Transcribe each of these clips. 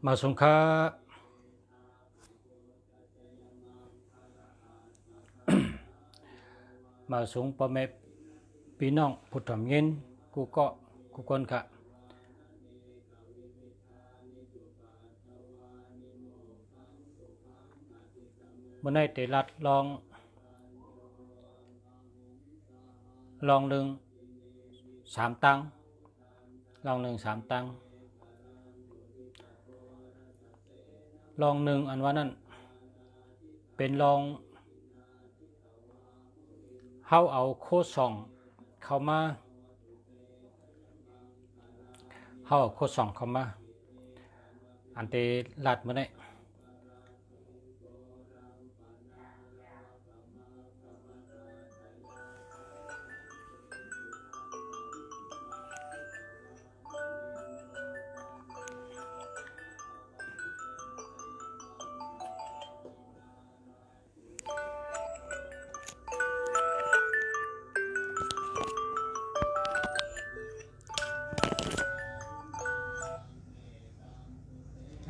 มาสงค้ามาสงพ่อแม่พี่น้องผู้ทำเงินกูก็กูคนค่ะเมื่อในเตลัดลองหนึ่งสามตังลองหนึ่งสามตังลองหนึ่งอันว่านั้นเป็นลองเฮาเอาโคส่องเข้ามาเฮาเอาโคส่องเข้ามาอันเตลัดเมื่อไหร่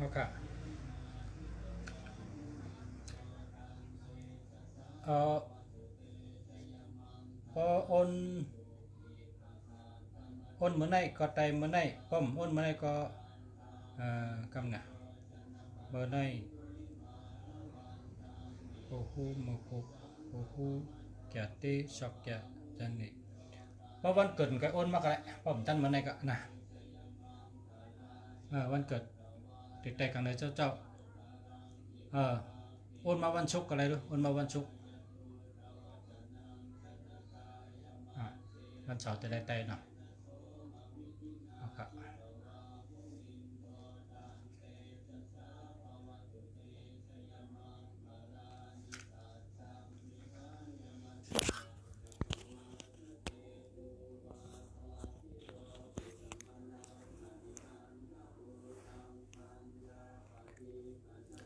เอาค่ะพออ้นเมื่อไหร่ก็ไตเมื่อไหร่ป้อมอ้นเมื่อไหร่ก็กำหนักเมื่อไหร่โอ้โหมาโอ้โหแก่ตีชอบแก่จันนี่เพราะวันเกิดกับอ้นมากเลยป้อมตั้นเมื่อไหร่ก็นะวันเกิดติดใจกันเลยเจ้าอ้นมาวันศุกร์อะไรด้วยอ้นมาวันศุกร์วันเสาร์จะได้ไตเนาะเอาครับ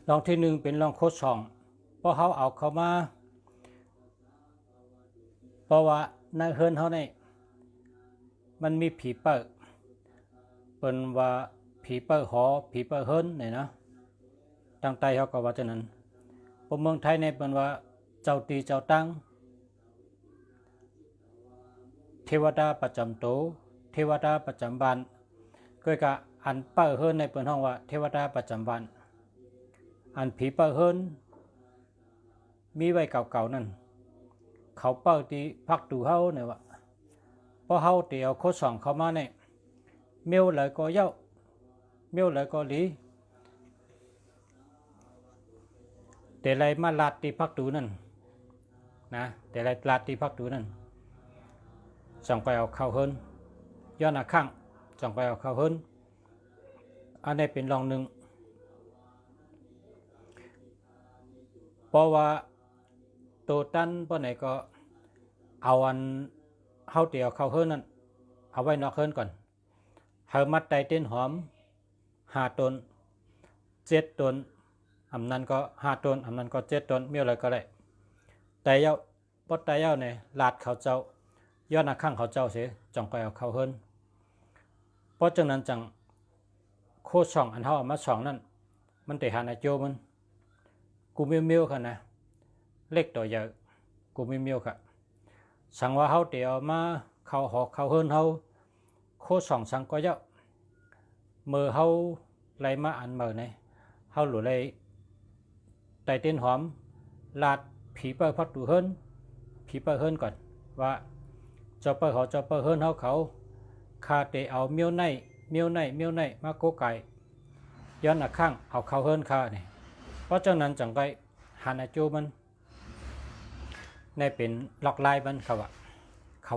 ลองที่หนึ่งเป็นลองโคดสองเพราะเขาเอาเข้ามาเพราะว่าในเฮิร์นเขาเนี่ยมันมีผีเปิดเป็นว่าผีเปิดหอผีเปิดเฮิร์นเนี่ยนะตั้งใจเขาก็ว่าจะนั้นพวกเมืองไทยเนี่ยเป็นว่าเจ้าตีเจ้าตั้งเทวดาประจำโตเทวดาประจำบ้านก็กะอันเปิดเฮิร์นในเป็นห้องว่าเทวดาประจำบ้านอันผีเปิดเฮิร์นมีไว้เก่าๆนั่นเขาเปิดที่พักดูเฮาเนี่ยว่าพอเฮาเตียวโคสองเข้ามาเนี่ยเมียวเลยก็เย้าเมียวเลยก็หลีแต่ไรมาลาดที่พักดูนั่นนะแต่ไรลาดที่พักดูนั่นส่งไปเอาเข้าเฮิรนย้อนข้างส่งไปเอาเข้าเฮิรนอันนี้เป็นลองหนึ่งเพราะว่าตัวตันเพราะไหนก็เอาอันเฮาเตียวเข้าเฮิรนนั่นเอาไว้นอกเฮิรนก่อนเฮามัดไตเต้นหอม5 ต้น7 ต้นอำนั้นก็5 ต้นอำนั้นก็7 ต้นมีอะไรก็ได้แต่เย้าปดแต่เย้าเนี่ยลาดเขาเจ้าย้อนข้างเขาเจ้าเสียจังไปเอาเข้าเฮิรนเพราะจังนั้นจังโคช่องอันเฮาเอามาช่องนั่นมันแต่หานาโจมันกูมีค่ะนะเล็กต่อใหญ่กูมีค่ะสั่งว่าเฮาเตียวมาเข้าหอกเข้าเฮิรนเฮาโคช่องสั่งก็เย้ามือเฮาไล่มาอันมือเนี่ยเฮาหลุดเลยไตเต้นหอมลาดผีเปิดพัดดูเฮิรนผีเปิดเฮิรนก่อนว่าเจ้าเปิดเขาเจ้าเปิดเฮิรนเฮาเขาคาเตเอาเมียวในมาโกไก่ย้อนข้างเอาเข้าเฮิรนคาเนี่ยเพราะจังนั้นจังไปหันอาจูมันในเป็นล็อกไล่มันเขา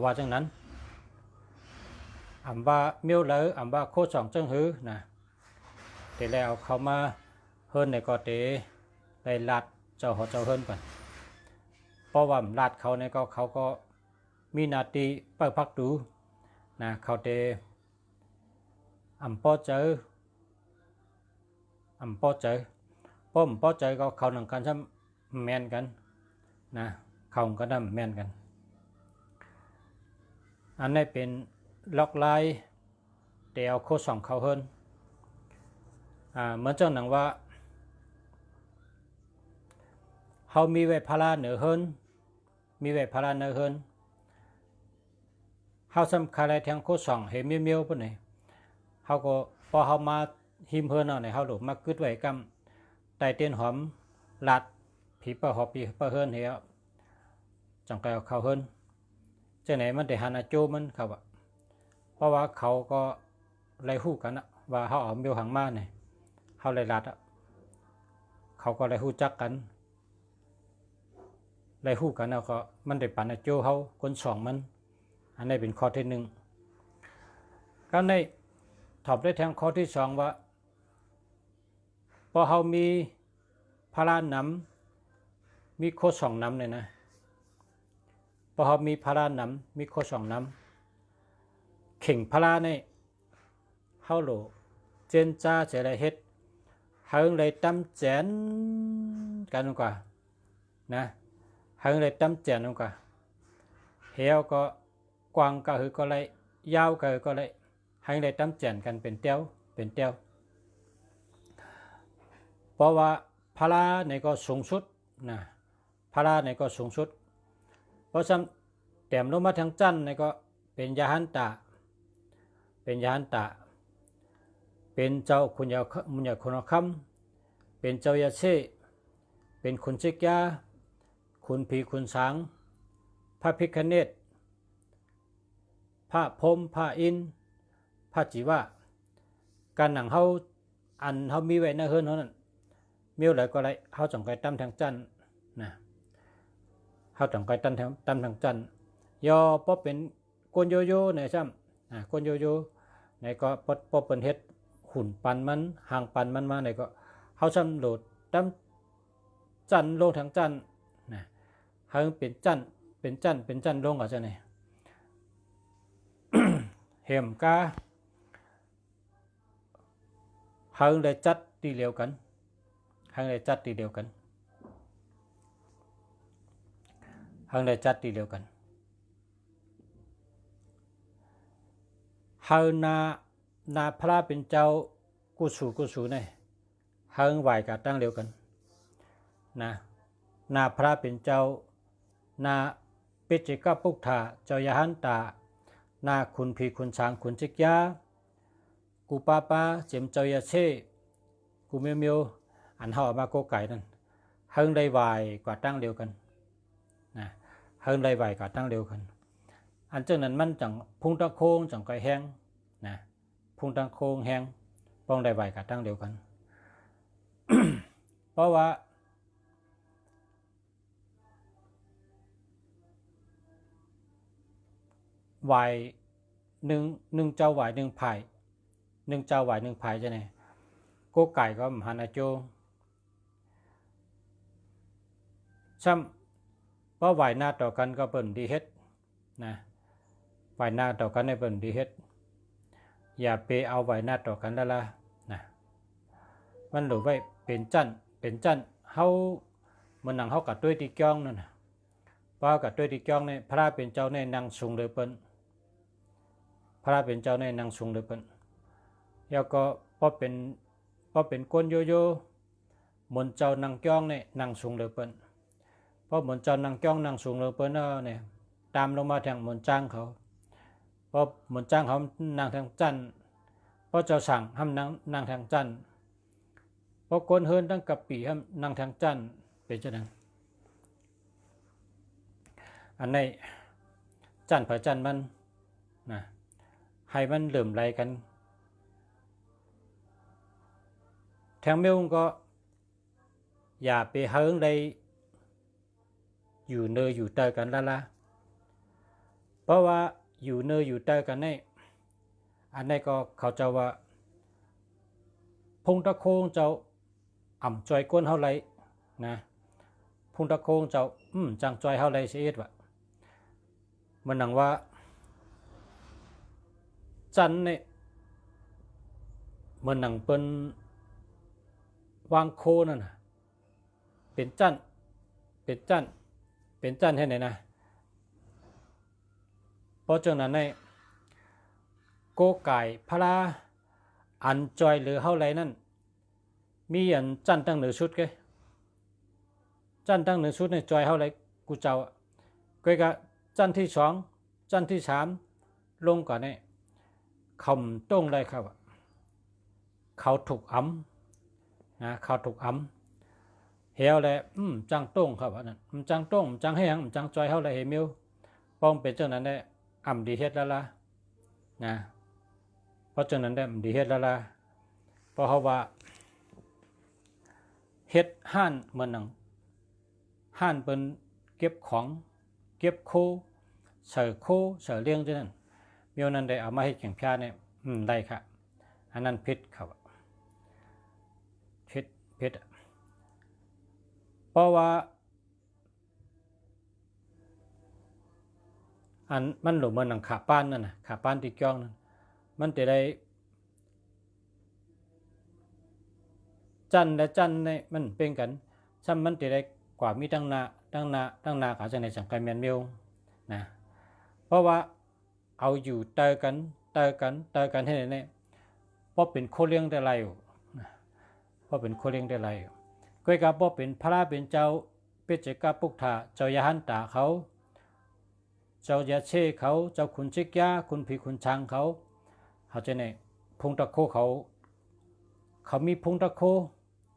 ว่าจังนั้นอำว่าเมียวเลยอำว่าโคสองจังหือนะแต่แล้วเขามาเฮิรนในก็เตได้ลาดเจ้าหอเจ้าเฮิรนก่อนเพราะว่าลาดเขาในก็เขาก็มีนาทีเปิดพักดูนะเขาเตป้อเจอป้อมป้อเจอก็เขาหนังกันใช่แมนกันนะเขาก็นำแมนกันอันนี้เป็นล็อกไลน์เตียวโคสองเขาเฮิรน เหมือนจังหนังว่าเฮามีไว้พาราเหนือเฮินมีไว้พาราเหนือเฮินเฮาสำคัญอะไรทางโคสองเห็นเมียวๆปุ่นนี่เฮาก็พอเฮามาหิมเฮินเอาเนี่ยเฮาหลุดมากึดไว้กำไต่เตียนหอมลัดผีปะหอบผีปะเฮินเหี่ยจังไกเอาเข้าเฮินจังไหนมันได้หันอาโจมันครับเพราะว่าเขาก็ไล่ฮู้กันนะว่าเฮาเอาเมียวหางมาเนี่ยเฮาไล่ลัดเขาก็ไล่ฮู้จักกันไล่ฮู้กันแล้วก็มันได้ปันอาโจเฮาคนสองมันอันนี้เป็นข้อที่หนึ่งก็ในตอบได้ทางข้อที่สองว่าพอเฮามีพารานำมีโคสองน้ำเลยนะพอเฮามีพารานำมีโคสองน้ำเข่งพาราเนี่ยเฮาโหลเจนจ้าเจริญเฮ็ดเฮาเลยตั้มแจนกันกว่านะเฮาเลยตั้มแจนกว่าเฮียวก็กวางก็คือก็เลยยาวก็คือก็เลยให้เลยตั้มแจนกันเป็นเตี้ยวเพราะว่าพาราในก็สูงสุดนะพาราในก็สูงสุดเพราะซ้ำแต้มลงมาทางจันในก็เป็นยาหันตาเป็นเจ้าคุณยามุญญาคุณคำเป็นเจ้ายาเช่เป็นคุณชิกยาคุณผีคุณสางพระพิฆเนศพระพรหมพระอินทร์พระจิวะการหนังเฮาอันเฮามีไว้ในเฮือนเฮานั้นมีอะไรก็ไรเฮาจังไกตั้มทางจันนะเฮาจังไกตั้มทางจันยอพอเป็นกวนโยโย่เนี่ยซ้ำกวนโยโย่ในก็พอเป็นเฮ็ดหุ่นปันมันห่างปันมันมาในก็เฮาซ้ำโหลดตั้มจันลงทางจันนะเฮาเป็นจันลงก็จะนี่ เห็มกาเฮาได้จัดตีเดียวกันเฮาได้จัดตีเดียวกันเฮานาพระเป็นเจ้ากุสูเนี่ยเฮาไหวกับตั้งเดียวกันนะนาพระเป็นเจ้านาปิจิกปุกถาเจ้ายาหันตานาคุณพีคุณช้างคุณจิกยากูป้าเจียมเจ้ายาเช่กูเมียวอันเฮามาโกไก่นั่นเฮงได้ไหวกว่าตั้งเดียวกันนะเฮงได้ไหวกว่าตั้งเดียวกันอันเจ้านั้นมันจังพุงตะโค้งจังไก่แห้งนะพุงตะโค้งแห้งป้องได้ไหวกว่าตั้งเดียวกัน เพราะว่าไหวหนึ่งเจ้าไหวหนึ่งไผ่เจ้าไหวหนึ่งไผ่จะไหนโกไก่ก็มหันอาโจซ้ำเพราะไหวหน้าต่อกันก็เปิ่นดีเฮ็ดนะไหวหน้าต่อกันในเปิ่นดีเฮ็ดอย่าไปเอาไหวหน้าต่อกันละนะมันหรือไว้เป็นจันเฮาเมื่อนังเฮากับด้วยตีจ้องนั่นนะเพราะกับด้วยตีจ้องในพระเป็นเจ้าในนางสูงเลยเปิ้นพระเป็นเจ้าในนางสูงเลยเปิ้นแล้วก็พอเป็นก้นโยโย่หมุนเจ้านางจ้องในนางสูงเลยเปิ้นเพราะหมุนเจ้านางจ้องนางสูงเลยเปิ้นเนี่ยตามลงมาทางหมุนจ้างเขาเพราะหมุนจ้างเขานางทางจันเพราะเจ้าสั่งห้ามนางทางจันเพราะก้นเฮินตั้งกับปีห้ามนางทางจันเป็นเช่นนั้นอันในจันพระจันมันนะให้มันเหลื่อมไหลกันแทงเมียวก็อย่าไปเฮิงได้อยู่เนยอยู่เตอกันละเพราะว่าอยู่เนยอยู่เตอกันในอันนี้ก็เขาจะว่าพงตะโคงเจ้าอ่ำจอยก้นเฮาไรนะพงตะโคงเจ้าจังจอยเฮาไรเสียดวะมันหนังว่าจันเนี่ยมันหนังเป็นวางโคนั่นนะเป็นจันให้ไหนนะเพราะฉะนั้นในโกไก่พระอันจอยหรือเฮาไรนั่น มีอันจันตั้งเหนือชุดแกจันตั้งเหนือชุดในจอยเฮาเลยกูเจ้าก็กะจันที่2จันที่3ลงก่อนเนี่ยคำต้งได้ครับเขาถูกอ้ำนะเขาถูกอ้ำเฮียวเลยจังต้งครับอันนั้นจังต้งจังให้ยังจังจอยเฮาเลยเฮมิวป้องเป็นเจ้านั้นได้อ่ำดีเฮ็ดแล้วล่ะนะเพราะเจ้านั้นได้อ่ำดีเฮ็ดแล้วล่ะเพราะเขาว่าเฮ็ดห้านเหมือนหนังห้านเป็นเก็บของเก็บโคเสือโคเสือเลี้ยงเจ้านั้นมีนั้นได้เอามาให้แข่งพิาเนี่ยได้ครับอันนั้นพิษครับพิษเพราะว่าอันมันหลุมมันหนังขาป้านนั่นนะขาป้านที่จ้องนั่นมันจะได้จันและจันในมันเป็นกันซ้ำมันจะได้กว่ามีตั้งนาอาจจะในสังกัดเมียนมิวนะเพราะว่าเอาอยู่เตอกันให้เนี่ยเพราะเป็นโคเลี้ยงได้ไรอยู่เพราะเป็นโคเลี้ยงได้ไรอยู่ก็กับเพราะเป็นพระเป็นเจ้าเป็นเจ้าปุกถาเจ้ายาหันตาเขาเจ้ายาเช่เขาเจ้าคุณชิกยาคุณผีคุณช้างเขาจะในพงตะโคเขามีพงตะโค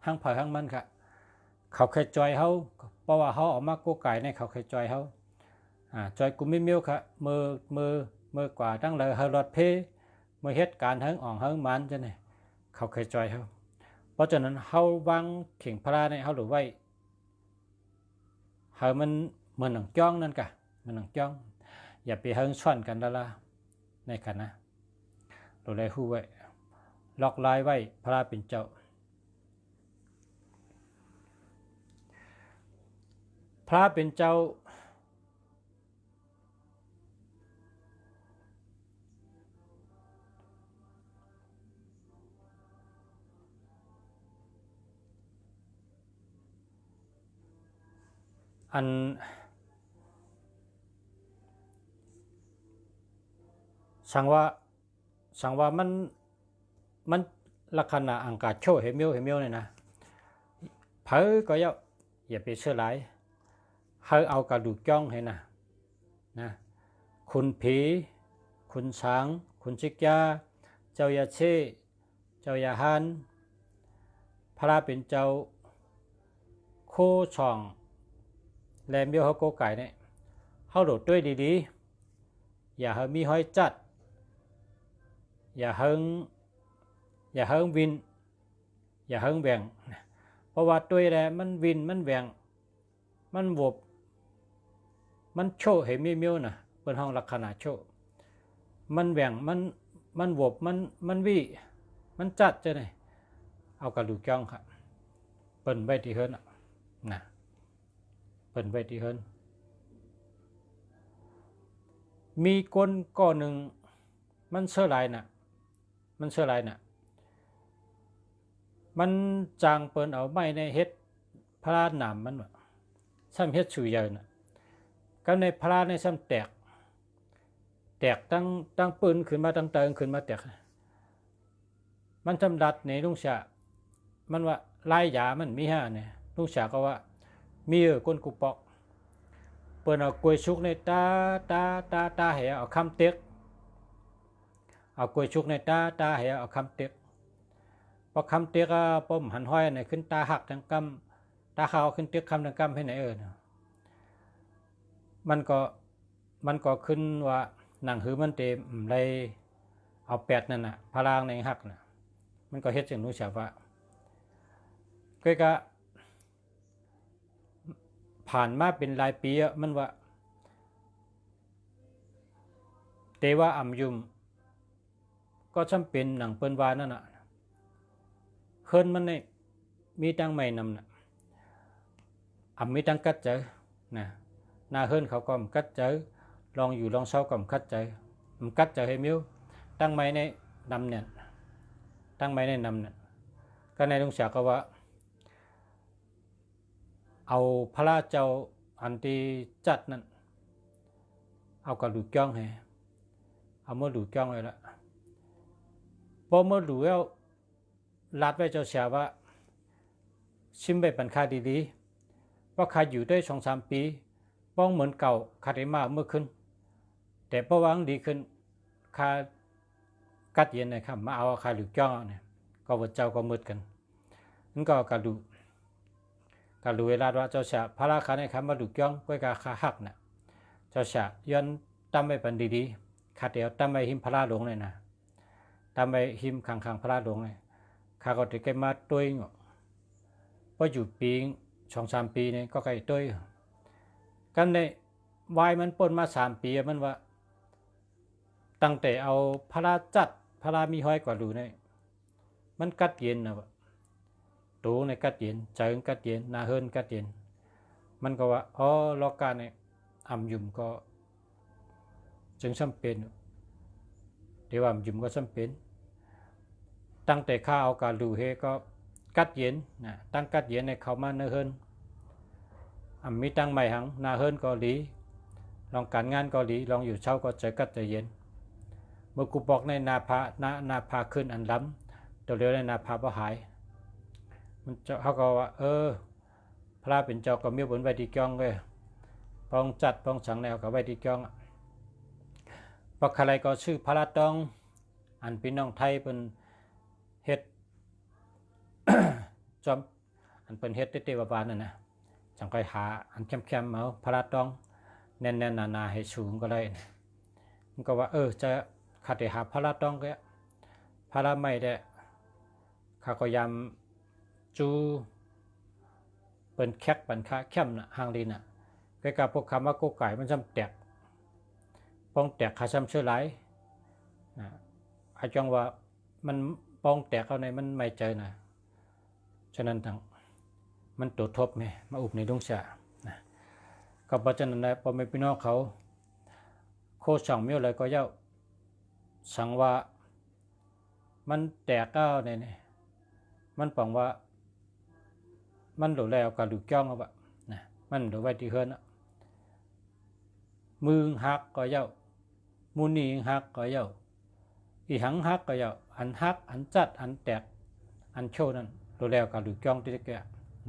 ห้างเผาห้างมันค่ะเขาเคยจอยเขาเพราะว่าเขาออกมาโกไก่ในเขาเคยจอยเขาจอยกุมิมิวค่ะมือกว่าตั้งเลยเฮรอดเพเมื่อเหตุการณ์ทั้งอ่องทั้งมันจะเนี่ยเขาเคยจอยเขาเพราะฉะนั้นเขาวางเข่งพระเนี่ยเขาหรือไว้เขามันเหมือนหนังจ้องนั่นกะมันหนังจ้องอย่าไปเฮิงช่อนกันละละในกันนะเราเลยหู้ไว้ล็อกลายไว้พระเป็นเจ้าพระเป็นเจ้าอันสังว่ามันลักษณะอังกาโชเฮมิวเนี่ยนะเผอก็อย่าไปเชื่อหลายเฮาเอากระดูกจ้องให้นะคุณผีคุณช้างคุณชิกยาเจ้ายาเช่เจ้ายาฮันพระเป็นเจ้าโคช่องแลมเบียวเขาโกไก่เนี่ยเขาโดดด้วยดีๆอย่าเฮมีห้อยจัดอย่าเฮิงวินอย่าเฮิงแหวงเพราะว่าด้วยแลมันวินมันแหวงมันบวบมันโชเห็นมีมิวนะเป็นห้องลักษณะโชมันแหวงมันบวบมันวิมันจัดจะไหนเอากระดูกจ้องครับเปิ่นไว้ที่เฮิร์นนะเปิ่นไว้ที่เฮิร์นมีคนก้อนหนึ่งมันเชื่อไรน่ะมันจางเปิ่นเอาไม้ในเฮ็ดพระหนามมันว่าซ้ำเฮ็ดฉุยใหญ่น่ะก็ในพระในซ้ำแตกตั้งปืนขึ้นมาตั้งเติงขึ้นมาแตกมันจำดัดในลุงฉะมันว่าลายยามันมี5เนี่ยลุงฉะก็ว่ามีก้นกุปอกเปิ่นเอากล้วยชุกในตาให้เอาคำเต็กเอากล้วยชุกในตาให้เอาคำเต็กพอคำเต็กก็ป้มหันห้อยในขึ้นตาหักทั้งกำตาขาวขึ้นเต็กคำทั้งกำให้ไหนมันก็ขึ้นว่าหนังหือมันเต็มเลยเอา8นั่นน่ะพลางในหักน่ะมันก็เฮ็ดจังนู้นฉะว่าก็ผ่านมาเป็นหลายปีมันว่าเตว่าอ่ำยุมก็จำเป็นหนังเปิ้นวานั่นน่ะเฮิรนมันนี่มีตังไม่นำน่ะอ่ำมีตังกัดเจอนะหน้าเฮิรนเขาก็กัดเจอลองอยู่ลองเศร้าก็กัดเจอกัดเจอให้มิวตั้งไม่ในนำเนี่ยก็ในลุงศักดิ์ก็ว่าเอาพระเจ้าอันที่จัดนั่นเอากระดูกจ้องให้เอาเมื่อดูจ้องไว้ละพอเมื่อดูแล้วลัดไว้เจ้าเสียว่า ชิมไปปันค่าดีๆว่าค่าอยู่ได้2-3 ปีป้องเหมือนเก่าค่าได้มาเมื่อขึ้นแต่ประวังดีขึ้นค่ากัดเย็นนะครับมาเอาค่าหลุกจ้องเนี่ยก็ว่าเจ้าก็มืดกันนั่นก็การดูเวลาว่าเจ้าชาพระราคาในคำมาหลุกจ้องก็การค่าหักน่ะเจ้าชาย้อนตั้มไปปันดีๆค่าเดียวตั้มไปหิมพระราหลงเลยนะตั้มไปหิมขังพระราหลงเลยข้าก็จะเก็บมาตัวว่าอยู่ปี2-3 ปีเนี่ยก็ไกลตัวกันในวายมันปนมา3 ปีมันว่าตั้งแต่เอาพระราจัดพระรามีห้อยกว่าดูเนี่ยมันกัดเย็นนะวะตูในกัดเย็นเจิงกัดเย็นนาเฮินกัดเย็นมันก็ว่าอ๋อลอกการเนี่ยอ่ำยุ่มก็จึงจำเป็นเดี๋ยวอ่ำยุ่มก็จำเป็นตั้งแต่ข้าเอาการดูเฮก็กัดเย็นนะตั้งกัดเย็นในเขามาเนเฮินมีตั้งใหม่หังนาเฮินก็หลีลองการงานก็หลีลองอยู่เช้าก็เจอกัดใจเย็นเมื่อกูบอกในนาพาขึ้นอันล้ำตัวเร็วในนาพาบ่หายมันเขาก็ว่าพระเป็นเจ้าก็มีบนไว้ที่จ้องเลยปองจัดปองสังแนวกับไว้ที่จ้องปักอะไรก็ชื่อพระตองอันพี่น้องไทยเป็นเฮ็ด จอมอันเป็นเฮ็ดเตวบาลนั่นนะจังไปหาอันเข้มๆเอาพระตองแน่นๆนาให้สูงก็ได้มันก็ว่าจะขัดหาพระตองก็พระไม่ได้ข้าก็ยำจูเป็นแคกปันค่าเข้มนะหางดินน่ะใกล้กับพวกคำว่าโกไก่มันจำแตกป้องแตกขาช้ำเชื่อไหลอาจังว่ามันป้องแตกเข้าในมันไม่เจอนะฉะนั้นทั้งมันตัวทบไงมาอุบในดวงชาก็เพราะฉะนั้นพอไม่พี่น้องเขาโคช่องเมี้ยวอะไรก็เย้าสั่งว่ามันแตกเก้าเนี่ยมันปองว่ามันหลุดแล้วกับหลุดจ้องเอาแบบนะมันหลุดไว้ที่เฮือนมือหักก็เย้ามูนีหักก็เย้าอีหังหักก็เย้าอันหักอันจัดอันแตกอันโชว์นั่นหลุดแล้วกับหลุดจ้องที่แก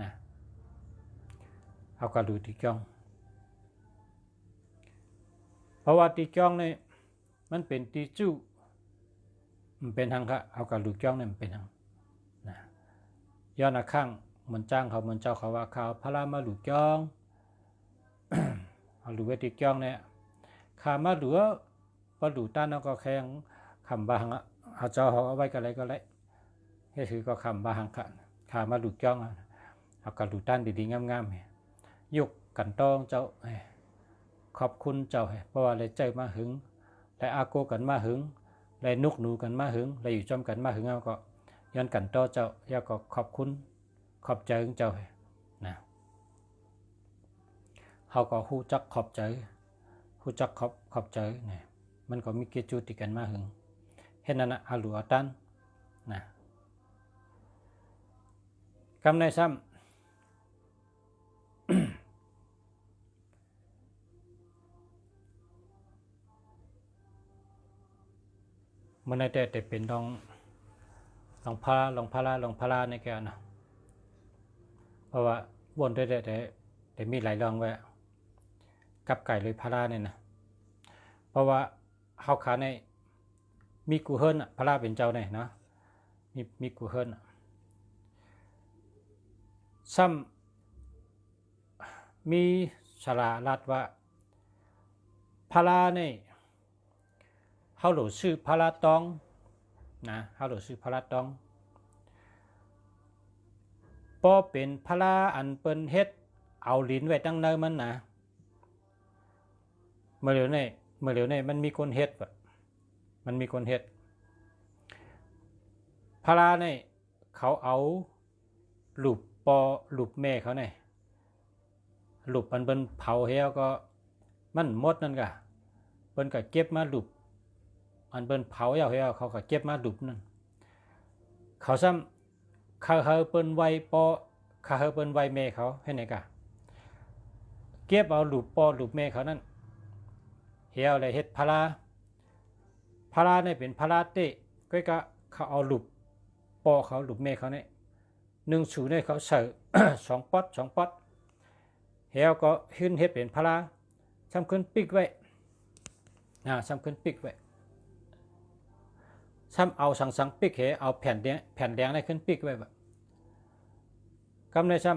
นะเอากับหลุดที่จ้องเพราะว่าที่จ้องนี่มันเป็นที่จู้มันเป็นทางค่ะเอากับหลุดจ้องนี่มันเป็นทางนะย้อนข้างเหมือนจ้างเขาเหมือนเจ้าเขาว่าเขาพระรามาหลุดจ้อง เอาหลุดไว้ที่จ้องเนี่ยขามาหลุดพอหลุดต้านแล้วก็แข็งคำบางเอาเจ้าเขาเอาไว้กันอะไรก็เลยนี่คือก็คำบางค่ะขามาหลุดจ้องเอากับหลุดต้านดีๆงามๆยกกันต้องเจ้าขอบคุณเจ้าเพราะว่าเลยใจมาหึงและอาโกกันมาหึงและนุกหนูกันมาหึงและอยู่จอมกันมาหึงเอาก็ย้อนกันต่อเจ้าย่าก็ขอบคุณขอบใจของเจ้านะเขาก็ฮู้จักขอบใจฮู้จักขอบใจเนี่ยมันก็มีเกียรติจุติกันมาหึงเห็นนั่นนะอาหลัวตันนะคำในซ้ำ มันในแต่เป็นลองพาราในแกนะเพราะว่าวนแต่มีหลายรองไว้กับไก่เลยพาราเนี่ยนะเพราะว่าเขาขาในมีกูเฮิรนพาราเป็นเจ้าเนี่ยนะมีกูเฮิรนซ้ำมีสาราลัดว่าพาราเนี่ยเขาหลุดชื่อพาราตองนะเขาหลุดชื่อพาราตองพอเป็นพาราอันเปิ้นเฮ็ดเอาลิ้นไว้ตั้งเนิ่นมันนะเมื่อเร็วนี่มันมีคนเฮ็ดแบบมันมีคนเฮ็ดพาราเนี่ยเขาเอาหลุบแม่เขาเนี่ยหลุบมันเป็นเผาเฮียก็มันหมดนั่นกะเปิ้นก็เก็บมาหลุบอันเป็นเผาเฮียเขาก็เก็บมาหลุบนั่นเขาซ้ำเขาเปิ้นไว้เขาเปิ้นไว้แม่เขาให้ไหนกะเก็บเอาหลุบแม่เขานั่นเฮียอะไรเฮ็ดพาราเนี่ยเป็นพาราเตะก็เขาเอาหลุบเขาหลุบแม่เขาเนี่ย 1 สูเนี่ยเขาใส่ 2 ป๊อต2 ป๊อตเฮียก็ขึ้นเฮ็ดเป็นพลาซ้ำขึ้นปิกไว้ซ้ำขึ้นปิกไว้ซ้ำเอาสังปิกเหเอาแผ่นแดงได้ขึ้นปิกไว้แบบกำในซ้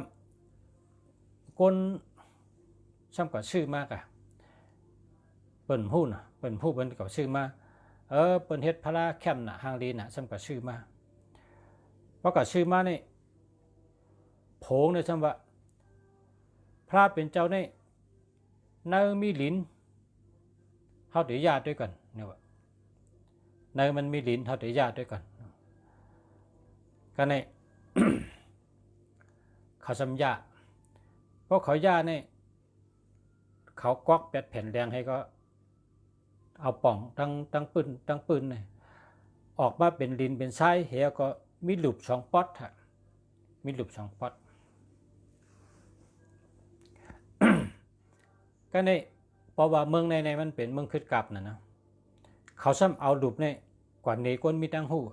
ำก้นซ้ำก็ชื่อมากอะเปิ่นหู้น่ะเปิ่นก็ชื่อมาเปิ่นเฮ็ดพลาแคมน่ะหางดีน่ะซ้ำก็ชื่อมาเพราะก็ชื่อมานี่โผงเนี่ยซ้ำว่าพระเป็นเจ้าในเนอมีลิ้นเฮาเดี๋ยวญาติด้วยกันเนี่ยว่าเนอมันมีลิ้นเฮาเดี๋ยวญาติด้วยกันก็ใน เขาซ้ำญาเพราะเขาญาเนี่ยเขากวักแผ่นแดงให้ก็เอาป่องตั้งปืนเนี่ยออกมาเป็นลิ้นเป็นไส้เฮียก็มีหลุบ2 ป๊อตฮะมีหลุบ2 ป๊อตก็ในเพราะว่าเมืองในมันเป็นเมืองขึ้นกลับนะเขาซ้ำเอาหลุบเนี่ยกว่านี้ก้นมีตั้งหู้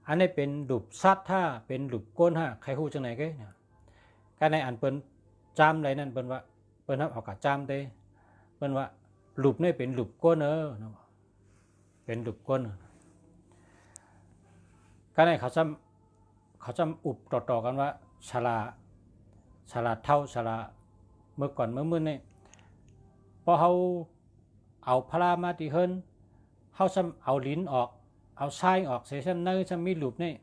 อันนี้เป็นหลุบซัดท่าเป็นหลุบก้นฮะใครหู้จังไหนก็เนี่ยก็ในอันเปิ้นจามอะไรนั่นเปิ้นว่าเปิ้นเอากะจามเต้เปิ้นว่าหลุบเนี่ยเป็นหลุบก้นเป็นหลุบก้นก็ในเขาซ้ำอุบต่อกันว่าชลาเท่าชลาเมื่อก่อนเมื่อนี่พอเขาเอาพลามาที่เฮิรนเขาซ้ำเอาลิ้นออกเอาไส้ออกเสียซ้ำเนื้อซ้ำมีหลุบนี่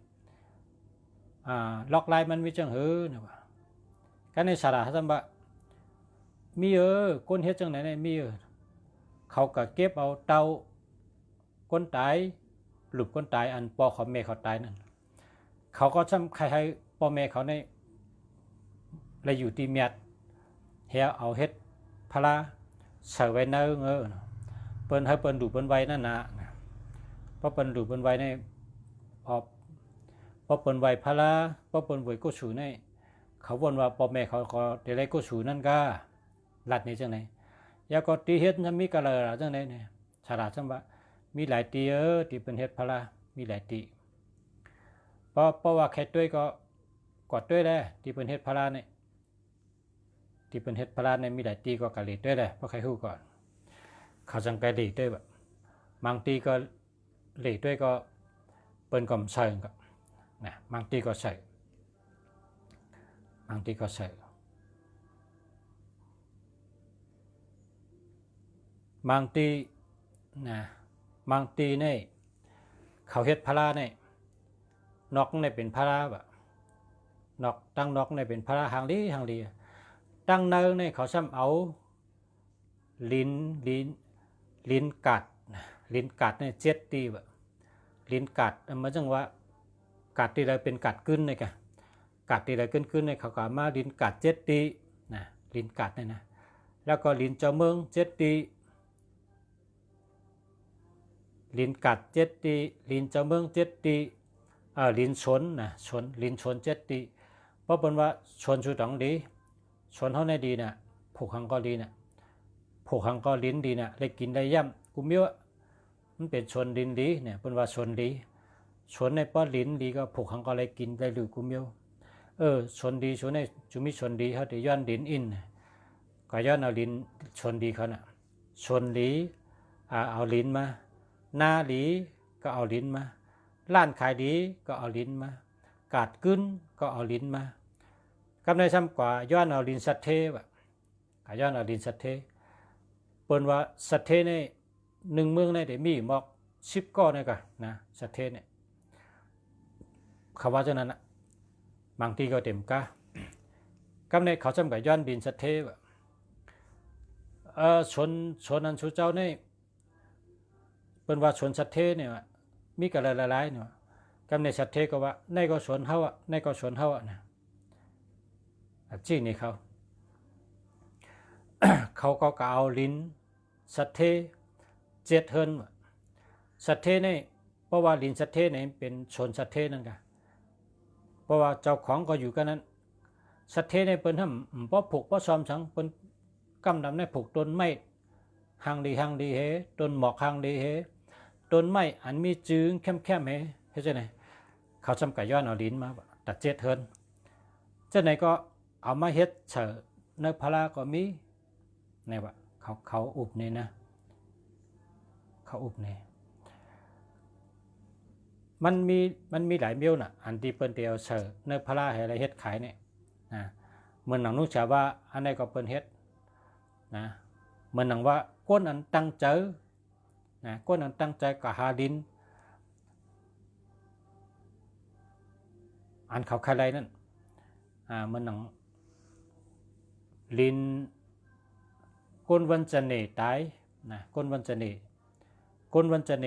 ล็อกลายมันมีจังเนี่ยว่าก็ในชลาซ้ำว่ามีก้นเฮ็ดจังไหนเนี่ยมีเขาก็เก็บเอาเตาก้นตายหลุบก้นตายอันปอของแม่เขาตายนั่นเขาก็ซ้ำใครปอแม่เขาในเลยอยู่ที่เมียดเฮียเอาเฮ็ดพลาใส่ไว้เนื้อเปิ้นให้เปิ้นดูเปิ้นไว้นั่นนะเพราะเปิ้นดูเปิ้นไว้ในพอเปิ้นไว้พลาเพราะเปิ้นไว้กุศลในเขาวนว่าปอแม่เขาก็ได้ไรกุศลนั่นก็ลัดนี่จังไหนยาก็ตีเฮ็ดจะมีกะละจังไหนเนี่ยฉลาดจังว่ามีหลายตีที่เป็นเฮ็ดพลามีหลายตีเพราะว่าแค่ด้วยก็กอดด้วยได้ที่เป็นเฮ็ดพลาเนี่ยที่เป็นเฮ็ดพลาเนี่ยมีหลายตีก็กะเลด้วยได้เพราะใครฮู้ก่อนเขาจังไกเลด้วยแบบบางตีก็เลด้วยก็เปิ้นก็ใส่ก็นะบางตีก็ใส่บางตีก็ใส่บางตีนะบางตีเนี่ยเขาเฮ็ดพลาเนี่ยนอกเนี่ยเป็นพลาแบบตั้งนอกเนี่ยเป็นพลาหางดีตั้งเนื้อเนี่ยเขาซ้ำเอาลิ้นกัดเนี่ย7 ตีแบบลิ้นกัดมันจังว่ากัดที่ใดเป็นกัดขึ้นเลยกะกัดที่ใดขึ้นเนี่ยเขาก็มาลิ้นกัด7 ตีนะลิ้นกัดเนี่ยนะแล้วก็ลิ้นเจ้าเมือง7 ตีลิ้นกัด7 ตีลิ้นเจ้าเมือง7 ตีลิ้นชนนะลิ้นชน7 ตีเพราะเป็นว่าชนชูตังดีชนเท่าในดีน่ะผูกหังก็ดีน่ะผูกหังก็ลิ้นดีน่ะได้กินได้ย่ำกุมเยอะมันเป็นชนลิ้นดีเนี่ยเป็นว่าชนดีชนในป้อลิ้นดีก็ผูกหังก็ได้กินได้หรือกุมเยอะชนดีชนในจุมิชนดีเขาจะย้อนลิ้นอินก็ย้อนเอาลิ้นชนดีเขาน่ะชนลีเอาลิ้นมาหน้าลีก็เอาลิ้นมาร้านขายดีก็เอาลิ้นมากาดกึ้นก็เอาลิ้นมากำในซ้ำกว่าย้อนเอาลิ้นสัตเทวะก็ย้อนเอาลิ้นสัตเทเปิ้นว่าสัตเทใน1 เมืองในได้มีหมอก10 ก้อนนี่ก็นะสัตเทเนี่ยเขาว่าจังนั้นน่ะบางทีก็เต็มกะกำในเขาซ้ำกับย้อนลิ้นสัตเทวะชนอันชูเจ้าในเปิ้นว่าชนสัตเทเนี่ยมีกะหลายๆเนี่ยกำในสัตเทก็ว่าในก็ชนเฮาในก็ชนเฮานะจี้นี่เขา เขาก็เอาลิ้นสัตเท7 เฮิรนสัตเทนี่เพราะว่าลิ้นสัตเทนี่เป็นชนสัตเทนั่นกะเพราะว่าเจ้าของก็อยู่กันนั้นสัตเทนี่เปิ้นทำบ่ผูกบ่ซ้อมสังเปิ้นกำดำในผูกต้นไม้หางดีเฮต้นหมอกหางดีเฮต้นไม้อันมีจืงแคมเฮเฮ็ดจังได๋เขาจำกะย้อนเอาลิ้นมา ตัดเจ็ดเฮินเจ้าไหนก็เอามาเฮ็ดเฉอในพลาก็มีในว่าเขาอุบนี่นะเขาอุบนี่มันมีหลายเมียวน่ะอันที่เปิ้นเดียวเฉอในพลาให้อะไรเฮ็ดขายเนี่ยนะเหมือนหนังนุ่งชาว่าอันไหนก็เปิ้นเฮ็ดนะเหมือนหนังว่าก้นอันตั้งใจนะก้นอันตั้งใจกับหาดินอันเขาใครไรนั่นเหมือนหนังลินก้นวันจันเนตายนะก้นวันจันเน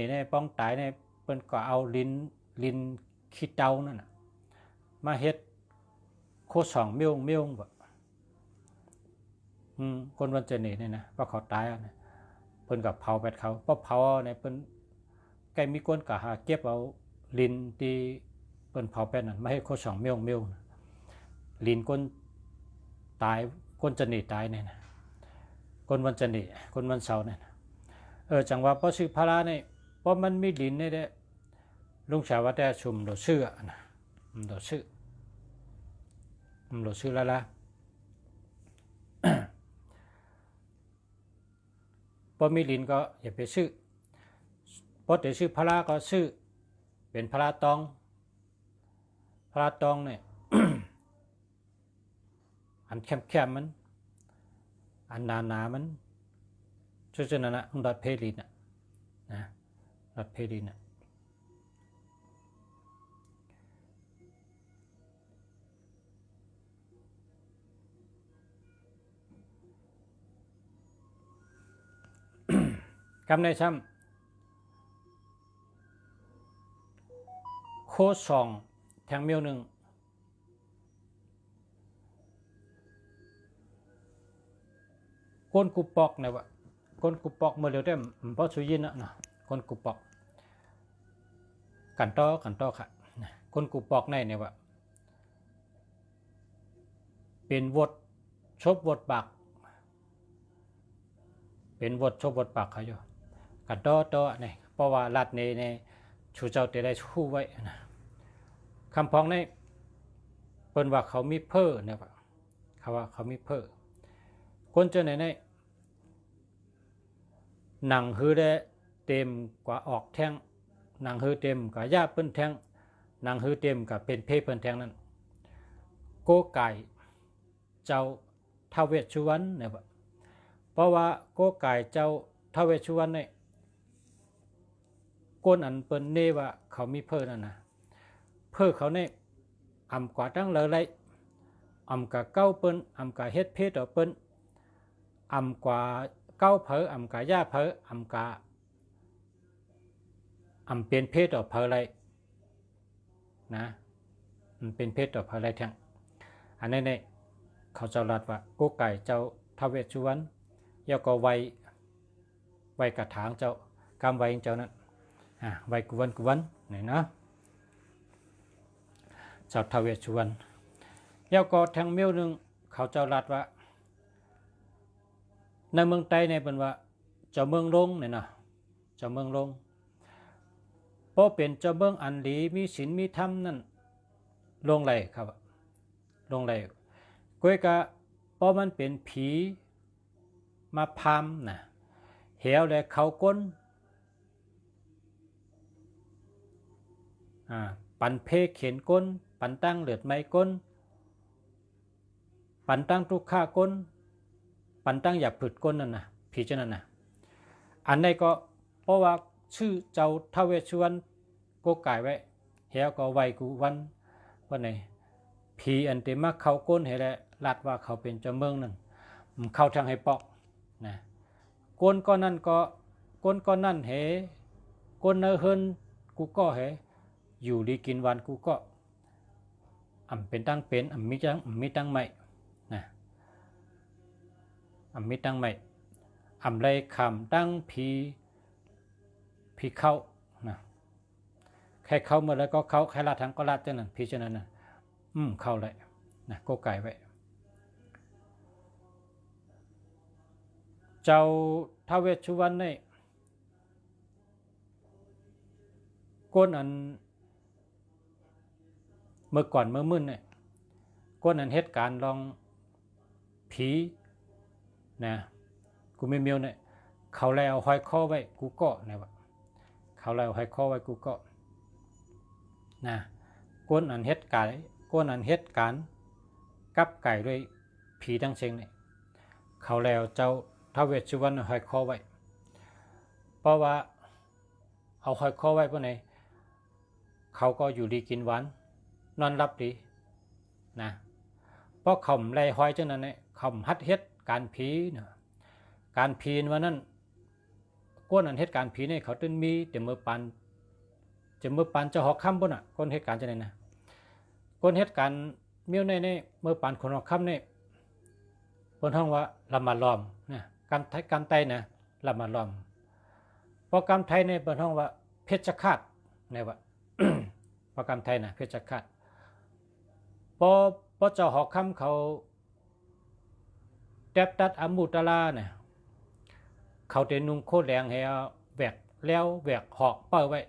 เนี่ยป้องตายเนี่ยเปิ้นก็เอาลินขี้เตานั่นน่ะมาเฮ็ดโคสองเมียวแบบก้นวันจันเนเนี่ยนะว่าเขาตายนะเปิ้นกับเผาแปดเขาเพราะเผาเนี่ยเปิ้นใกล้มีก้นกับหาเก็บเอาลินที่เปิ้นเผาแปดนั่นมาให้โคสองเมียวลินก้นตายก้นจันเนตายเนี่ยนะก้นวันจันเนก้นวันเสาร์เนี่ยจังว่าเพราะชื่อพระเนี่ยเพราะมันมีลินเนี่ยลุงชาวว่าแต่ชุมโดชื่อนะโดชื่อละพอมีลินก็อย่าไปชื่อเพราะแต่ชื่อพระก็ชื่อเป็นพระตองเนี่ย อันแคบมันอันหนามันช่วยๆนั่นนะดัดเพลินนะดัดเพลินนะคำในซ้ำโคสองแทงเมียวหนึ่งก้นกุปอกเนี่ยวะก้นกุปอกเมื่อเร็วได้เพราะสุยินนะก้นกุปอกกันต่อค่ะก้นกุปอกในเนี่ยวะเป็นวดชบวดปากเป็นวดชบวดปากเขาอยู่กันต่อเนี่ยเพราะว่าลัดในชูเจ้าแต่ได้ชู้ไว้นะคำพ้องในเปิ้นว่าเขามีเพ้อเนี่ยวะเขาว่าเขามีเพ้อคนเจอไหนหนังฮือได้เต็มกว่าออกแท่งหนังฮือเต็มกับญาเปิ้นแท่งหนังฮือเต็มกับเป็นเพเปิ้นแท่งนั้นโกไก่เจ้าท้าวเวชสุวรรณเนี่ยเพราะว่าโกไก่เจ้าท้าวเวชสุวรรณเนี่ยก้นอันเปิ้นเน่ว่าเขามีเพ้อนั่นนะเพ้อเขาเนี่ยอำกว่าตั้งเลยไรอำกับเก้าเปิ้นอำกับเฮ็ดเพศต่อเปิ้นอำกว่าเก้าเผออำกาย่าเผออำกาอำเป็นเพศต่อเผออะไรนะมันเป็นเพศต่อเผออะไรทั้งอันนี้เนี่ยเขาเจ้ารัดว่ากุ๊กไก่เจ้าท้าวเวชสุวรรณย่อก็ไวกระถางเจ้ากำไวเจ้านั้นไวกุวันเนี่ยนะเจ้าท้าวเวชสุวรรณย่อก็แทงเมียวหนึ่งเขาเจ้ารัดว่าในเมืองใต้เนี่ยเป็นว่าเจ้าเมืองลงเนี่ยนะเจ้าเมืองลงเพราะเป็นเจ้าเมืองอันดีมีศีลมีธรรมนั่นลงไหลครับลงไหลก้อยกะเพราะมันเป็นผีมาพามนะเหวและเขาก้นปันเพเข็นก้นปันตั้งเหลือดไม้ก้นปันตั้งทุกข้าก้นปันตั้งอย่าผึดก้นนั่นนะผีเจ้านั่นนะอันนี้ก็เพราะว่าชื่อเจ้าท้าวเวชสุวรรณโกไก่ไว้เหี่ยวก็ไวกูวันว่าไหนผีอันเต็มมาเขาก้นเห็นแล้วลัดว่าเขาเป็นเจ้าเมืองนั่นเข้าทางให้ปอกนะก้นก็นั่นก็ก้นก็นั่นเหก้นเนอเฮินกูก็เหอยู่ดีกินวันกูก็เป็นตั้งเป็นมีตั้งไม่นะมีตั้งใหม่เลยคำตั้งผีเข้านะใครเข้าเมื่อไรก็เข้าใครลาดทางก็ลาดเจ้านั้นผีเจ้านั้นนะเข้าเลยนะก็ไก่ไว้เจ้าท้าวเวชสุวรรณเนี่ยก้นอัน เมื่อก่อนเมื่อมื่นเนี่ยก้นอันเหตุการณ์ลองผีนะกูไม่เมียวเนี่ยเขาเลยเอาห้อยคอไว้กูก็นะวะเขาเลยเอาห้อยคอไว้กูก็นะก้นอันเหตุการณ์ก้นอันเหตุการณ์กับไก่ด้วยผีทั้งเชิงเนี่ยเขาแล้วเจ้าท้าวเวสสุวรรณห้อยคอไว้เพราะว่าเอาห้อยคอไว้เพราะไหนเขาก็อยู่ดีกินหวานนอนรับดีนะเพราะเขาไล่ห้อยจังนั้นเนี่ยเขาฮัดเฮ็ดการผีนะการผีวันนั้นก้นอันเหตุการณ์ผีเนี่ยเขาตึ้นมีแต่เมื่อปันจะหอกค่ำปุ่นอ่ะก้นเหตุการณ์จะไหนนะก้นเหตุการณ์เมี่ยวในเมื่อปันคนหอกค่ำเนี่ยบนห้องว่าละมาล้อมนะกำไตนะละมาล้อมพอกำไทยในบนห้องว่าเพชรฆาตเนี่ยว่า พอกำไทยนะเพชรฆาตพอเจ้าหอกค่ำเขาแทบตัดอมุตลาเนี่ยเขาเตนุ่งโคตรแรงให้แหวกแล้วแหวกหอกเป้าไว้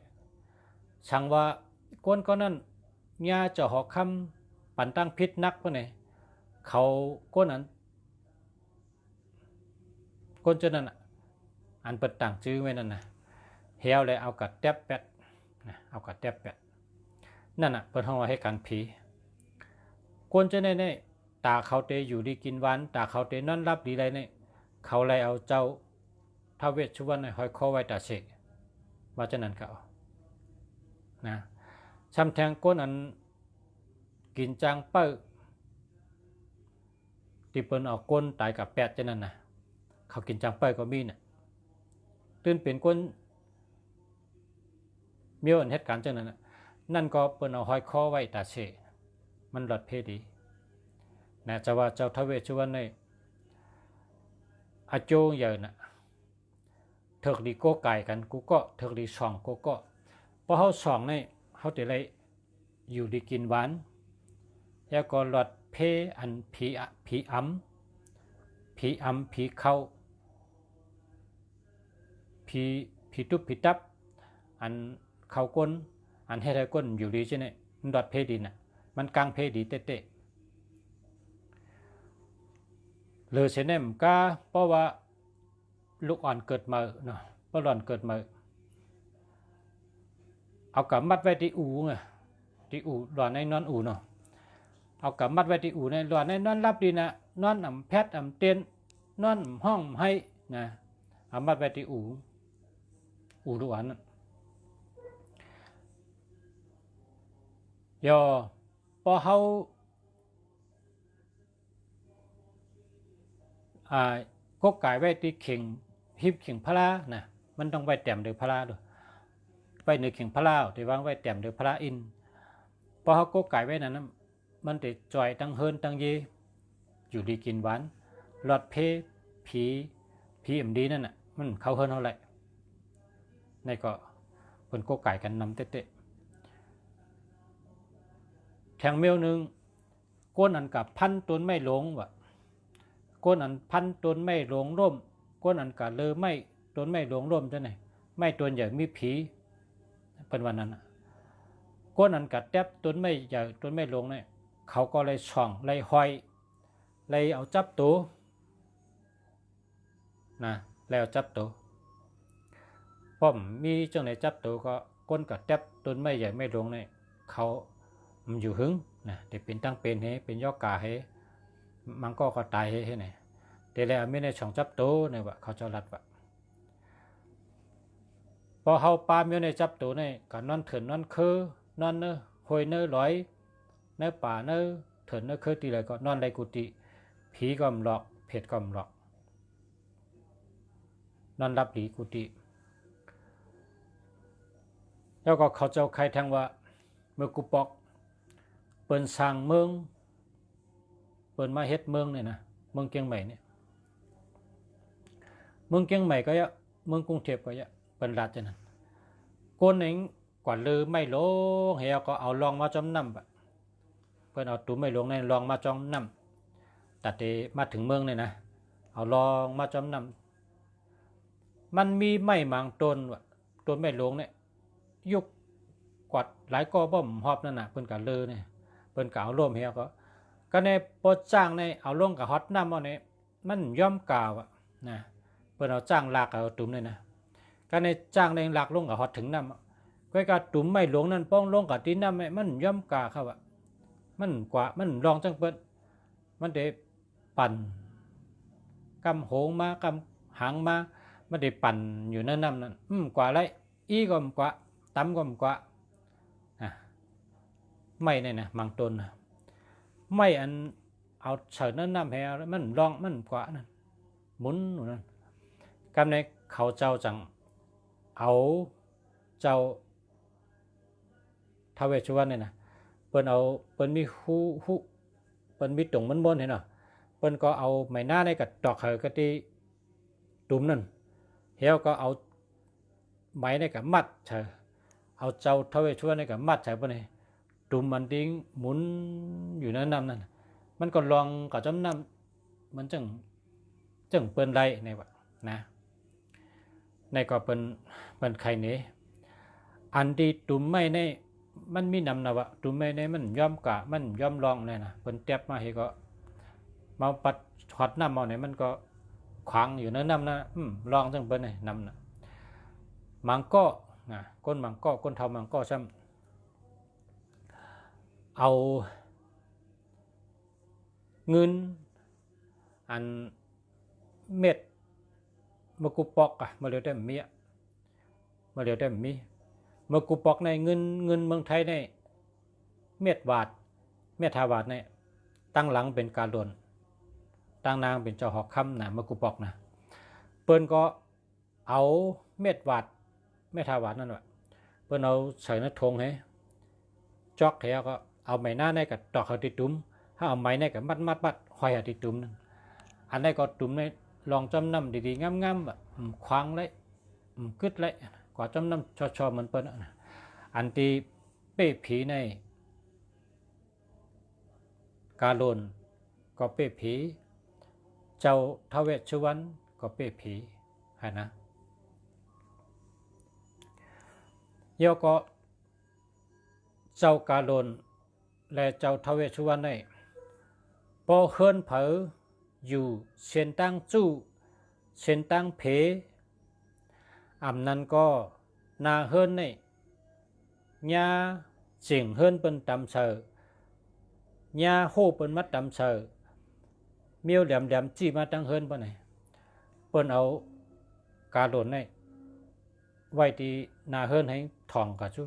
ช่างว่าก้นก็นั่นญาเจ้าหอกค่ำปั่นตั้งพิษนักเพราะไหนเขาก้นนั้นก้นเจ้านั่นอันเปิดต่างจื้อไว้นั่นนะเฮียวเลยเอากัดแทบแปดนะเอากัดแทบแปดนั่นน่ะเปิดห้องให้การผีก้นเจ้าในตาเขาเตอยู่ดีกินหวานตาเขาเตนอนรับดีไรเนี่ยเขาเลยเอาเจ้าท้าวเวสสุวรรณห้อยคอไว้ตาเสกว่าจะนั่นเขานะช้ำแทงก้นอันกินจางเป้อที่เปิ้นเอาก้นตายกับแปดจะนั่นนะเขากินจางเป้อก็มีน่ะตื่นเป็นก้นเมียวอันเหตุการณ์จังนั้นน่ะนั่นก็เปิ้นเอาห้อยคอไว้ตาเสกมันหลอดเพดีนะจะว่าเจ้าท้าวเวสสุวรรณในอาโจงเยอะน่ะเถิกดีโก้ไก่กันกูก็เถิกดีส่องกูก็เพราะเขาส่องนี่เขาจะเลยอยู่ดีกินหวานแล้วก็หลอดเพอันผีอ้ำผีเข้าผีตุบผีตับอันเข้าก้นอันให้ได้ก้นอยู่ดีใช่ไหมมันหลอดเพดีน่ะมันกลางเพดีเตะหรือเสนมก็เพราะว่าลูกอ่อนเกิดมาเนาะเพราะหล่อนเกิดมาเอากับมัดไว้ที่อู่ไงที่อู่หล่อนในนอนอู่เนาะเอากับมัดไว้ที่อู่ในหล่อนในนอนรับดีนะนอนอ่ำแพทย์อ่ำเตียนนอนห้องให้นะเอามัดไว้ที่อู่ลูกอ่อนย่อพอเขาก็กายไว้ที่เข่งฮิบเข่งพระนะมันต้องไว้แต้มเดือพระด้วยไว้ในเข่งพระที่วางไว้แต้มเดือพระอินพอเขาก็กายไว้นั้นมันติดจอยตั้งเฮินตั้งเยอยู่ดีกินหวานหลอดเพผีเอ็มดีนั่นน่ะมันเขาเฮินเท่าไหร่ในก็คนก็กายกันนำเตะแทงเมียวนึงก้นอันกับพันต้นไม่หลงวะก้นอันพันต้นไม่หลงร่มก้นอันกะเลอไม่ต้นไม่หลงร่มจะไหนไม่ต้นใหญ่มีผีเป็นวันนั้นก้นอันกะแทบต้นไม่ใหญ่ต้นไม่หลงเนี่ยเขาก็เลยส่องเลยห้อยเลยเอาจับตัวนะแล้วจับตัวป้อมมีจังไหนจับตัวก็ก้นกะแทบต้นไม่ใหญ่ไม่หลงเนี่ยเขามันอยู่หึงนะเดี๋ยวเป็นตั้งเป็นเฮเป็นยอกกาเฮมันก็ตายเฮเนี่ยแต่แล้วไม่ได้ช่องจับโตเนี่ยว่าเขาจะรัดว่าพอเขาปาไม่ได้จับโตเนี่ยก็นอนเถินนอนคือนอนเนอหอยเนอลอยเนอป่าเนอเถินเนอคือตีเลยก็นอนในกุฏิผีก็มหลอกเพชรก็มหลอกนอนรับหลีกุฏิแล้วก็เขาเจ้าใครทั้งว่าเมื่อกุปอกเปิ้นสร้างเมืองเปิ้นมาเฮ็ดเมืองเนี่ยนะเมืองเชียงใหม่เนี่ยเมืองเชียงใหม่ก็เยอะเมืองกรุงเทพก็เยอะเป็นรัฐจังนั้นคนเองกว่าลือไม่ลงเฮียก็เอาลองมาจำนำแบบเพิ่นเอาตุ้มไม่ลงในลองมาจำนำแต่มาถึงเมืองเนี่ยนะเอาลองมาจำนำมันมีไม้หมางต้นไม่ลงเนี่ยยุกกวัดหลายก็บ่มหอบนั่นน่ะเพิ่นก็ลือเนี่ย นก็เอาร่วมเฮียก็ในโปรจ้างในเอาลงกับฮอตน้ำเอาในมันย่อมกาวนะเปิ้นเอาจ้างลากเอาตุ่มเลยนะก็ในจ้างในลากลงกับฮอตถึงน้ำก็การตุ่มไม่หลวงนั่นป้องลงกับตีน้ำมันย่อมกาเขามันกว่ามันลองจังเปิ้นมันได้ปั่นกำโหงมากำหางมามันได้ปั่นอยู่ในน้ำนั่นกว่าไรอีก็กว่าตั้มก็กว่าไม่เนี่ยนะมังต้นนะไม่อันเอาเฉินนั้นน้ำแห่มันลองมันกว่านั่นหมุนนั่นกำในเขาเจ้าจังเอาเจ้าท้าวเวสสุวรรณเนี่ยนะเปิ้นเอาเปิ้นมีหูเปิ้นมีตรงมันบนเห็นเนาะเปิ้นก็เอาไม้หน้าในกับดอกเหอกะติตุ่มนั่นเฮียวก็เอาไม้ในกับมัดเฉยเอาเจ้าท้าวเวสสุวรรณในกับมัดเฉยเปิ้นตุ่มมันดิ้งหมุนอยู่ในน้ำนั่นมันก็ลองกับจำน้ำมันจังเปิ้นไรในวะนะในก็เปิ้นไข่นี้อันที่ตุ่มไม่ในมันมีนำนะวะตุ่มไม่ในมันย่อมกะมันย่อมลองเลยนะเปิ้นเต็บมาให้ก็มาปัดถอดน้ำเอาเนี่ยมันก็ขวางอยู่ในน้ำนะลองจังเปิ้นนำนะมังก็นะก้นมังก็ก้นเท่ามังก็ซ้ำเอาเงินอันเม็ดมะกุปอกมาเรียวได้มีมาเรียวได้มีมะกุปอกในเงินเมืองไทยในเม็ดบาทเม็ด5 บาทในตั้งหลังเป็นการโดนตั้งนางเป็นเจ้าหอกคำนะมะกุปอกนะเปิ้นก็เอาเม็ดบาทเม็ด5 บาทนั่นแหละเปิ้นเอาใส่ในธงให้จอกแถวก็เอาไม้หน้าในกับดอกเขาติดตุ้มถ้าเอาไม้ในกับมัดห้อยติดตุ้มนึงอันนี้ก็ตุ้มในลองจำนำดีๆงามๆแบบคว้างเลยกึดเลยกว่าจำนำชอๆเหมือนเปิ้นอันที่เป้ผีในกาโลนก็เป้ผีเจ้าท้าวเวสสุวรรณก็เป้ผีนะเยาก็เจ้ากาโลนและเจ้าท้าวเวสสุวรรณได้พอเฮิรนเผออยู่เชียนตั้งจู้เชียนตั้งเพนั้นก็นาเฮิรนในญาเสียงเฮิรนเป็นตำเชอญาโหเป็นมัดตำเชอเมียวแหลมจี้มาตั้งเฮิรนปะไหนเปิ้นเอากาโลนในไว้ที่นาเฮิรนให้ทองกับจู้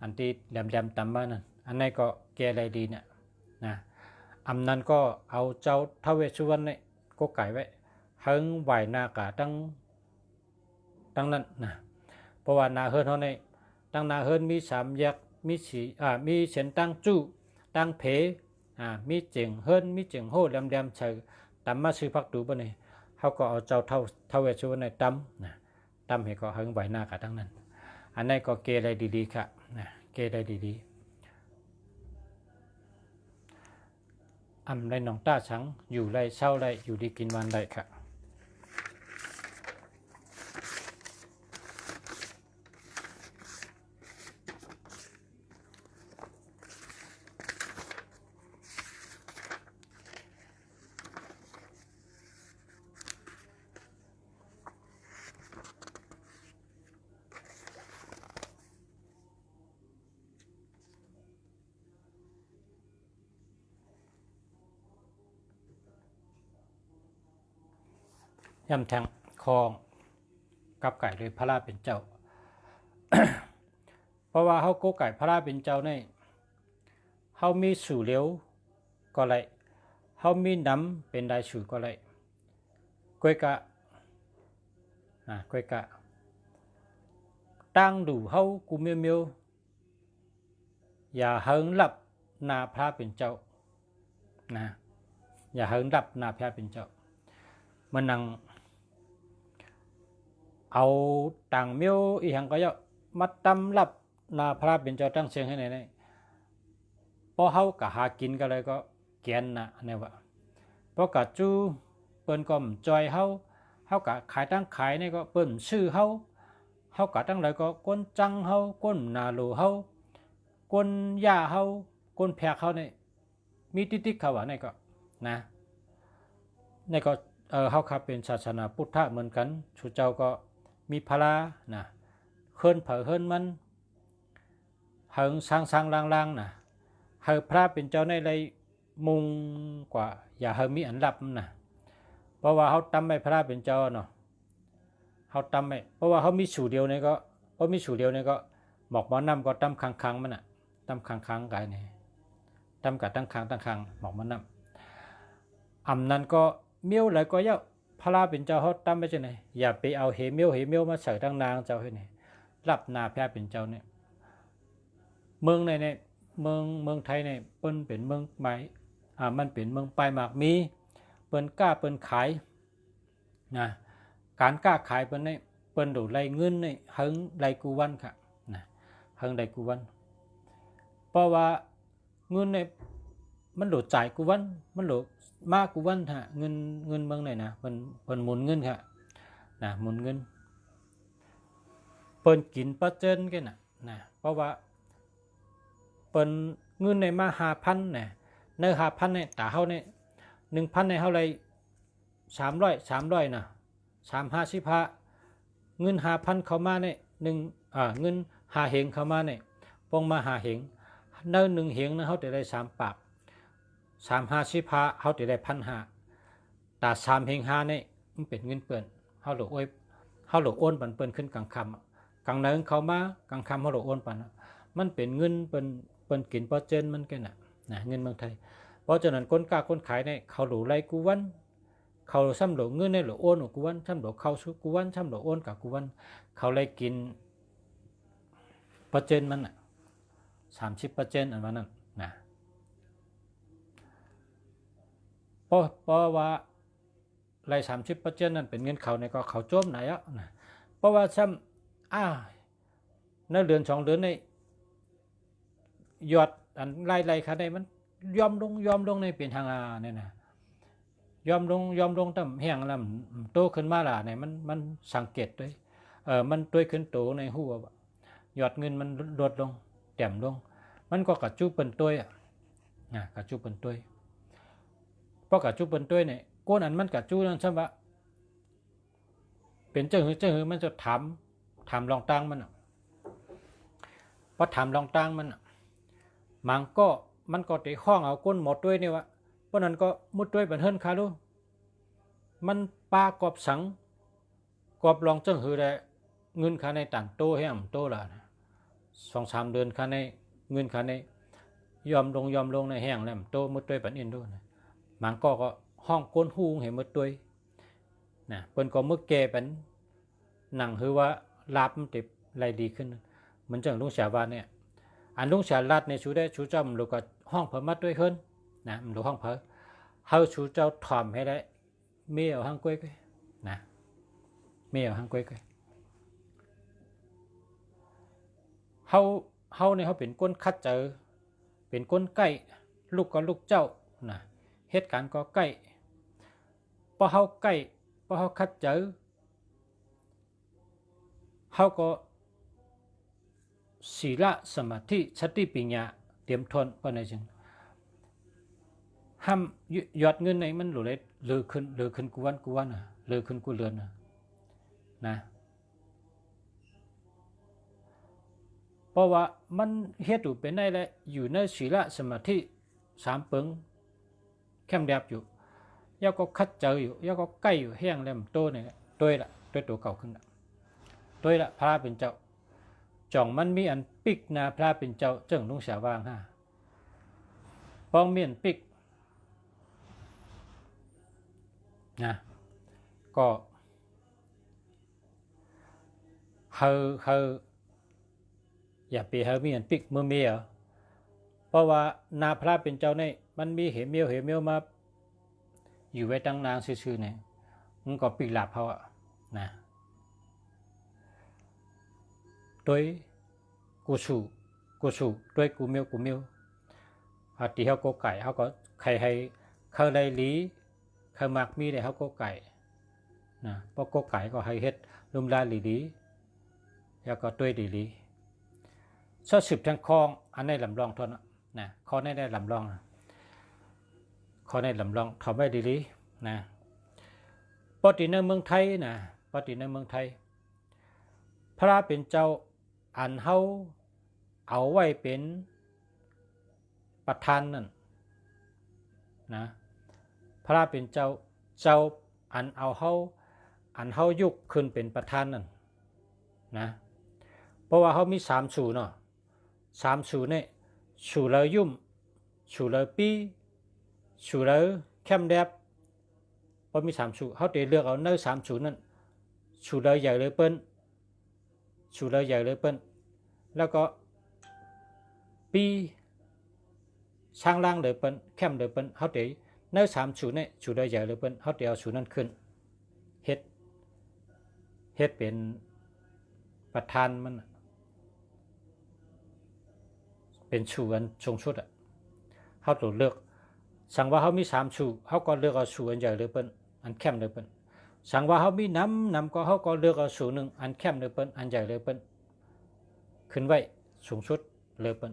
อันที่แหลมตำมานั่นอันนี้ก็แก่อะไรดีเนี่ยนะนั้นก็เอาเจ้าท้าวเวสสุวรรณเนี่ยก็ไก่ไว้เฮิงไหวนากาตั้งนั้นนะเพราะว่านาเฮิรนเขาเนี่ยตั้งนาเฮิรนมี3 แยกมีมีเส้นตั้งจู้ตั้งเพมีเจียงเฮิรนมีเจียงโหแหลมเฉยตำมาซื้อพักดูบ่เนี่ยเขาก็เอาเจ้าท้าวเวสสุวรรณเนี่ยตำให้ก็เฮิงไหวนากาตั้งนั้นอันนี้ก็เกอะไรดีๆค่ะนะเกอะไรดีๆไรหนองต้าชังอยู่ไรเช่าไรอยู่ดีกินวันไรค่ะย่ำแทงคองกับไก่เลยพระราเป็นเจ้า เพราะว่าเขาโกไก่พระราเป็นเจ้าในเขามีสู่เลี้ยวก็ไรเขามีน้ำเป็นได้สู่ก็ไรก้อยกะตั้งดูเขากูเมียวอย่าเฮิงหลับนาพระเป็นเจ้านะอย่าเฮิงหลับนาพระเป็นเจ้ามันนั่งเอาต่างเมียวอีหังก็ย่อมาตำรับนาพระเป็นเจ้าตั้งเชียงให้ไหนพอเขากะหากินกันเลยก็เกียนนะเนี่ยวะเพราะกะจูเปิ้นก็จอยเขากะขายตั้งขายนี่ก็เปิ้นชื่อเขากะตั้งเลยก็ก้นจังเขาก้นนาโลเขาก้นยาเขา ก้นแพกเขาเนี่ยมีติ๊กเขาว่าเนี่ยก็นะเนี่ยก็เขาขับเป็นศาสนาพุทธเหมือนกันชูเจ้าก็มีพระนะเฮิรนเผอเฮิรนมันเฮิงสร้างล่างนะเฮอพระเป็นเจ้าในไรมุงกว่าอย่าเฮอมีอันรับนะเพราะว่าเขาตั้มไม่พระเป็นเจ้าเนาะเขาตั้มไม่เพราะว่าเขามีสู่เดียวเนี่ยก็เพราะมีสู่เดียวเนี่ยก็บอกบ่อน้ำก็ตั้มคังมันอ่ะตั้มคังกายเนี่ยตั้มกับตั้งคังบอกบ่อน้ำนั้นก็เมียวเลยก็เยอะพระเป็นเจ้าเขาตั้มไม่ใช่ไหนอย่าไปเอาเมียวมาใส่ตั้งนางเจ้าให้เนี่ยรับนาแพร่เป็นเจ้าเนี่ยเมืองในเนี่ยเมืองไทยเนี่ยเปิ้นเป็นเมืองไม้มันเป็นเมืองปลายหมากมีเปิ้นกล้าเปิ้นขายนะการกล้าขายเปิ้นเนี่ยเปิ้นดูไรเงินเนี่ยเฮิงไรกูวันค่ะนะเฮิงไรกูวันเพราะว่าเงินเนี่ยมันดูจ่ายกูวันมันดูมากกูวันฮะเงินเมืองไหนนะเปิ้นหมุนเงินค่ะนะหมุนเงินเปิ้นกินปะเจนกันนะเพราะว่าเปิ้นเงินในมา5,000เนี่ยใน5,000เนี่ยแต่เฮาเนี่ย1,000ในเฮาเลย300นะ350เงิน5,000เข้ามาเนี่ยเงิน5เหงเข้ามาเนี่ยปงมา5เหงใน1เหงนะเฮาได้3ปาก350เฮาได้1,500แต่3เหง5เนี่ยมันเป็นเงินเปิ้นเฮาหลโอนปันเปิ้นขึ้นกลางค่ำกลางนั้นเข้ามากลางค่ำเฮาหลโอนปันมันเป็นเงินเปิ้นกินเปอร์เซ็นต์มันกันนะเงินเมืองไทยเพราะฉะนั้นคนกล้าคนขายเนี่ยเขาหลูไรกูวันเขาซ้ำหลูเงินในหลูโอนกูวันซ้ำหลูเขาซื้อกูวันซ้ำหลูโอนกับกูวันเขาเลยกินเปอร์เซ็นต์มัน30%อันนั้นนะเพราะว่าไร30%นั้นเป็นเงินเขาเนี่ยก็เขาโจมไหนอ่ะนะเพราะว่าซ้ำในเดือน2 เดือนในยอดอันไล่ค่ะได้มันยอมลงในเปลี่ยนทางเนี่ยนะยอมลงต่ำแห้งแล้วโตขึ้นมาล่ะเนี่ยมันสังเกตด้วยมันตัวขึ้นโตในหัวยอดเงินมันลดลงแต้มลงมันก็กระจุเป็นตัวกระจุเป็นตัวเพราะกระจุเป็นตัวเนี่ยก้นอันมันกระจุนั่นใช่ปะเป็นเจ้าหือมันจะถามลองตั้งมันพอถามลองตั้งมันมันก็ตีข้องเอาก้นหมดด้วยนี่วะเพราะนั้นก็มุดด้วยเป็นเฮิรนคาดูมันปลากอบสังกอบลองเจ้าหือได้เงินค่าในต่างโตให้อ่ำโตละ2-3 เดือนค่าในเงินค่าในยอมลงในแห้งแล้วโตมุดด้วยเป็นอินด้วยมันก็ห้องก้นหูเห็นมุดด้วยนะเปิ้นก็มึกแก่เป็นหนังคือว่าลาบมันติดไรดีขึ้นเหมือนจังลุงเสียบานเนี่ยอันลุงเสียรัดในชูได้ชูเจ้ามันรู้ก็ห้องเพิ่มมัดด้วยขึ้นนะมันรู้ห้องเพิ่มเฮาชูเจ้าถอมให้ได้เมียเอาห้างกล้วยนะเมียเอาห้างกล้วยเฮาเนี่ยเขาเป็นก้นคัดเจอเป็นก้นใกล้ลูกก็ลูกเจ้านะเหตุการณ์ก็ใกล้พอเฮาใกล้พอเฮาคัดเจอเฮาก็ศีลสมาธิสติปัญญาเตรียมทนปานใดจึงห้ามยอดเงินในมันหลุดเลยเลือขึ้นกูวันเลือขึ้นกูเรือนนะเพราะว่ามันเฮ็ดอยู่เป็นได้แหละอยู่ในศีลสมาธิ3 เปิงเข้มแดบอยู่ยาก็คัดเจออยู่ยาก็ใกล้อยู่แห้งแล้วโตเนี่ยตัวตัวเก่าขึ้นตัวละพระเป็นเจ้าจ่องมันมีอันปิกนาพระเป็นเจ้าเจิ้งลุงเสียวางป้องเมียนปิกนะก็เฮออย่าไปเฮอมีอันปิกมือเมียเพราะว่านาพระเป็นเจ้าเนี่ยมันมีเหมียวมาอยู่ไว้ตั้งนานซื่อๆเนี่ยมันก็ปิกหลับเขานะตัวกูสูตัวกูเมียวตีเขาโกไก่เขาก็ใครให้เขาได้ลีเขามักมีได้เขาโกไก่นะเพราะโกไก่ก็ให้เฮ็ดลุมลาลีแล้วก็ตัวดีซอสืบทางคลองอันในลำลองทน นะข้อนี้ได้ลำลองข้อนี้ลำลองทำไว้ดีๆนะปกติในเมืองไทยนะปกติในเมืองไทยพระเป็นเจ้าอันเฮาเอาไว้เป็นประธานนั่นนะพระเป็นเจ้าอันเอาเฮายุกขึ้นเป็นประธานนั่นนะเพราะว่าเขามี3สูเนาะ3สูเนี่ยสูเลยยุ่มสูเลยปีสูเลยแคมแดบพอมี3สูเขาเลือกเอาใน3สูนั้นสูเลยใหญ่เลยเปิ้นสูเลยใหญ่เลยเปิ้นแล้วก็ปีช่างล่างเลยเปิ้นแคมเลยเปิ้นเขาใน3สูเนี่ยสูเลยใหญ่เลยเปิ้นเขาเอาสูนั้นขึ้นเฮ็ดเป็นประธานมันเป็นชูอันชงชุดอ่ะเขาตัวเลือกสั่งว่าเขามี3ชูเขาก็เลือกเอาชูอันใหญ่เลยเปิ้นอันแคมเลยเปิ้นสั่งว่าเขามีน้ำก็เขาก็เลือกเอาชูหนึ่งอันแคมเลยเปิ้นอันใหญ่เลยเปิ้นขึ้นไว้สูงชุดเลยเปิ้น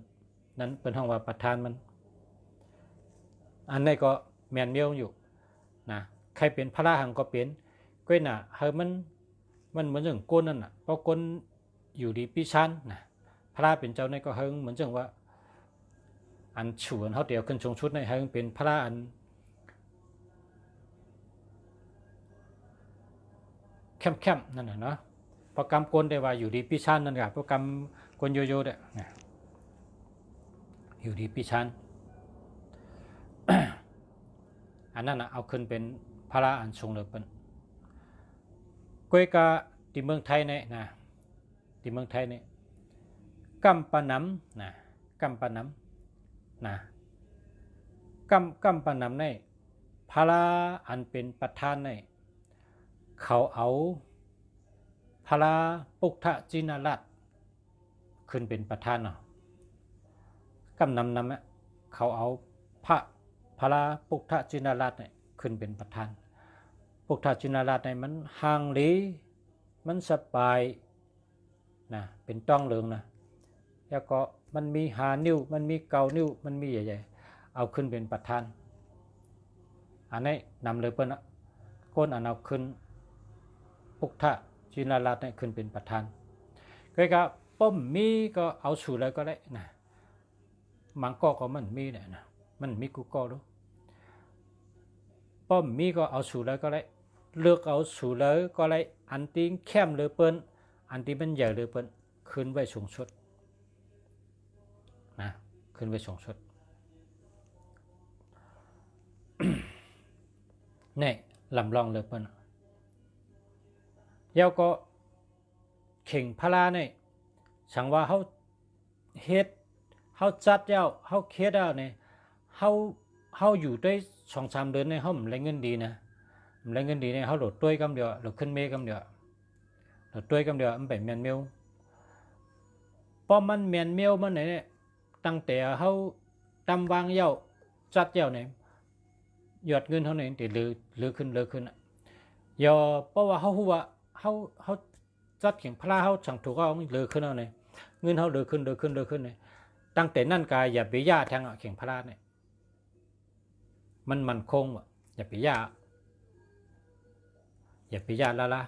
นั้นเป็นห้องว่าประธานมันอันนี้ก็แมนเมียวอยู่นะใครเป็นพระหังก็เป็นก้อยหน่ะเฮมันเหมือนอย่างก้นนั่นน่ะเพราะก้นอยู่ดีปีชันนะพระเป็นเจ้าในก็เฮงเหมือนจังว่าอันฉวนเขาเดียวขึ้นชงชุดในเฮงเป็นพระอันเข้มนั่นน่ะเนาะประกรรมก้นได้ว่าอยู่ดีปีชันนั่นกับประกรรมก้นโยโย่เนี่ยอยู่ดีปีชัน อันนั้นนะเอาขึ้นเป็นพระอันทรงเลยเป็นก้อยกาที่เมืองไทยเนี่ยนะที่เมืองไทยเนี่ยกัมปะน้ำนะกัมปะน้ำนะกัมปะน้ำเนี่ยพระอันเป็นประธานเนี่ยเขาเอาพระปุกทะจินราชขึ้นเป็นประธานเนาะกัมน้ำเขาเอาพระปุกทะจินราชเนี่ยขึ้นเป็นประธานปุกทะจินราชเนี่ยมันห่างหลีมันสบายนะเป็นต้องเหลืองนะแล้วก็มันมี5 นิ้วมันมี9 นิ้วมันมีใหญ่ๆเอาขึ้นเป็นประธานอันนี้นำเลยเปิ้นก้นอันเอาขึ้นปุกทะจินราชเนี่ยขึ้นเป็นประธานก็ป้อมมีก็เอาสู่เลยก็ได้นะมังก็มันมีเนี่ยนะมันมีกูก็รู้ป้อมมีก็เอาสู่เลยก็ได้เลือกเอาสู่เลยก็ได้อันที่แคมเลยเปิ้นอันที่มันใหญ่เลยเปิ้นขึ้นไว้สูงสุดนะขึ้นไว้สูงสุด นี่ลำลองเลยเปิ้นแล้วก็เข่งพลาเนี่ยสั่งว่าเขาเฮ็ดเขาจัดเจ้าเขาเคสเอาเนี่ยเขาอยู่ได้2-3 เดือนเนี่ยเขาไม่ได้เงินดีนะไม่ได้เงินดีเนี่ยเขาโหลดตัวกำเดียวโหลดขึ้นเมฆกำเดียวโหลดตัวกำเดียวมันเป็นแมนเมลพอมันแมนเมลมันเนี่ยตั้งแต่เขาตำวางเย้าจัดเย้าเนี่ยยอดเงินเขาเนี่ยติดลือขึ้นอย่าเพราะว่าเขาหัวเขาจัดเข่งพลาเขาสั่งถูกเขาลือขึ้นเอาเนี่ยเงินเขาลือขึ้นเนี่ยตั้งแต่นั่นกายอย่าไปย่าทางเข่งพลาเนี่ยมันคงว่ะอย่าไปย่าละ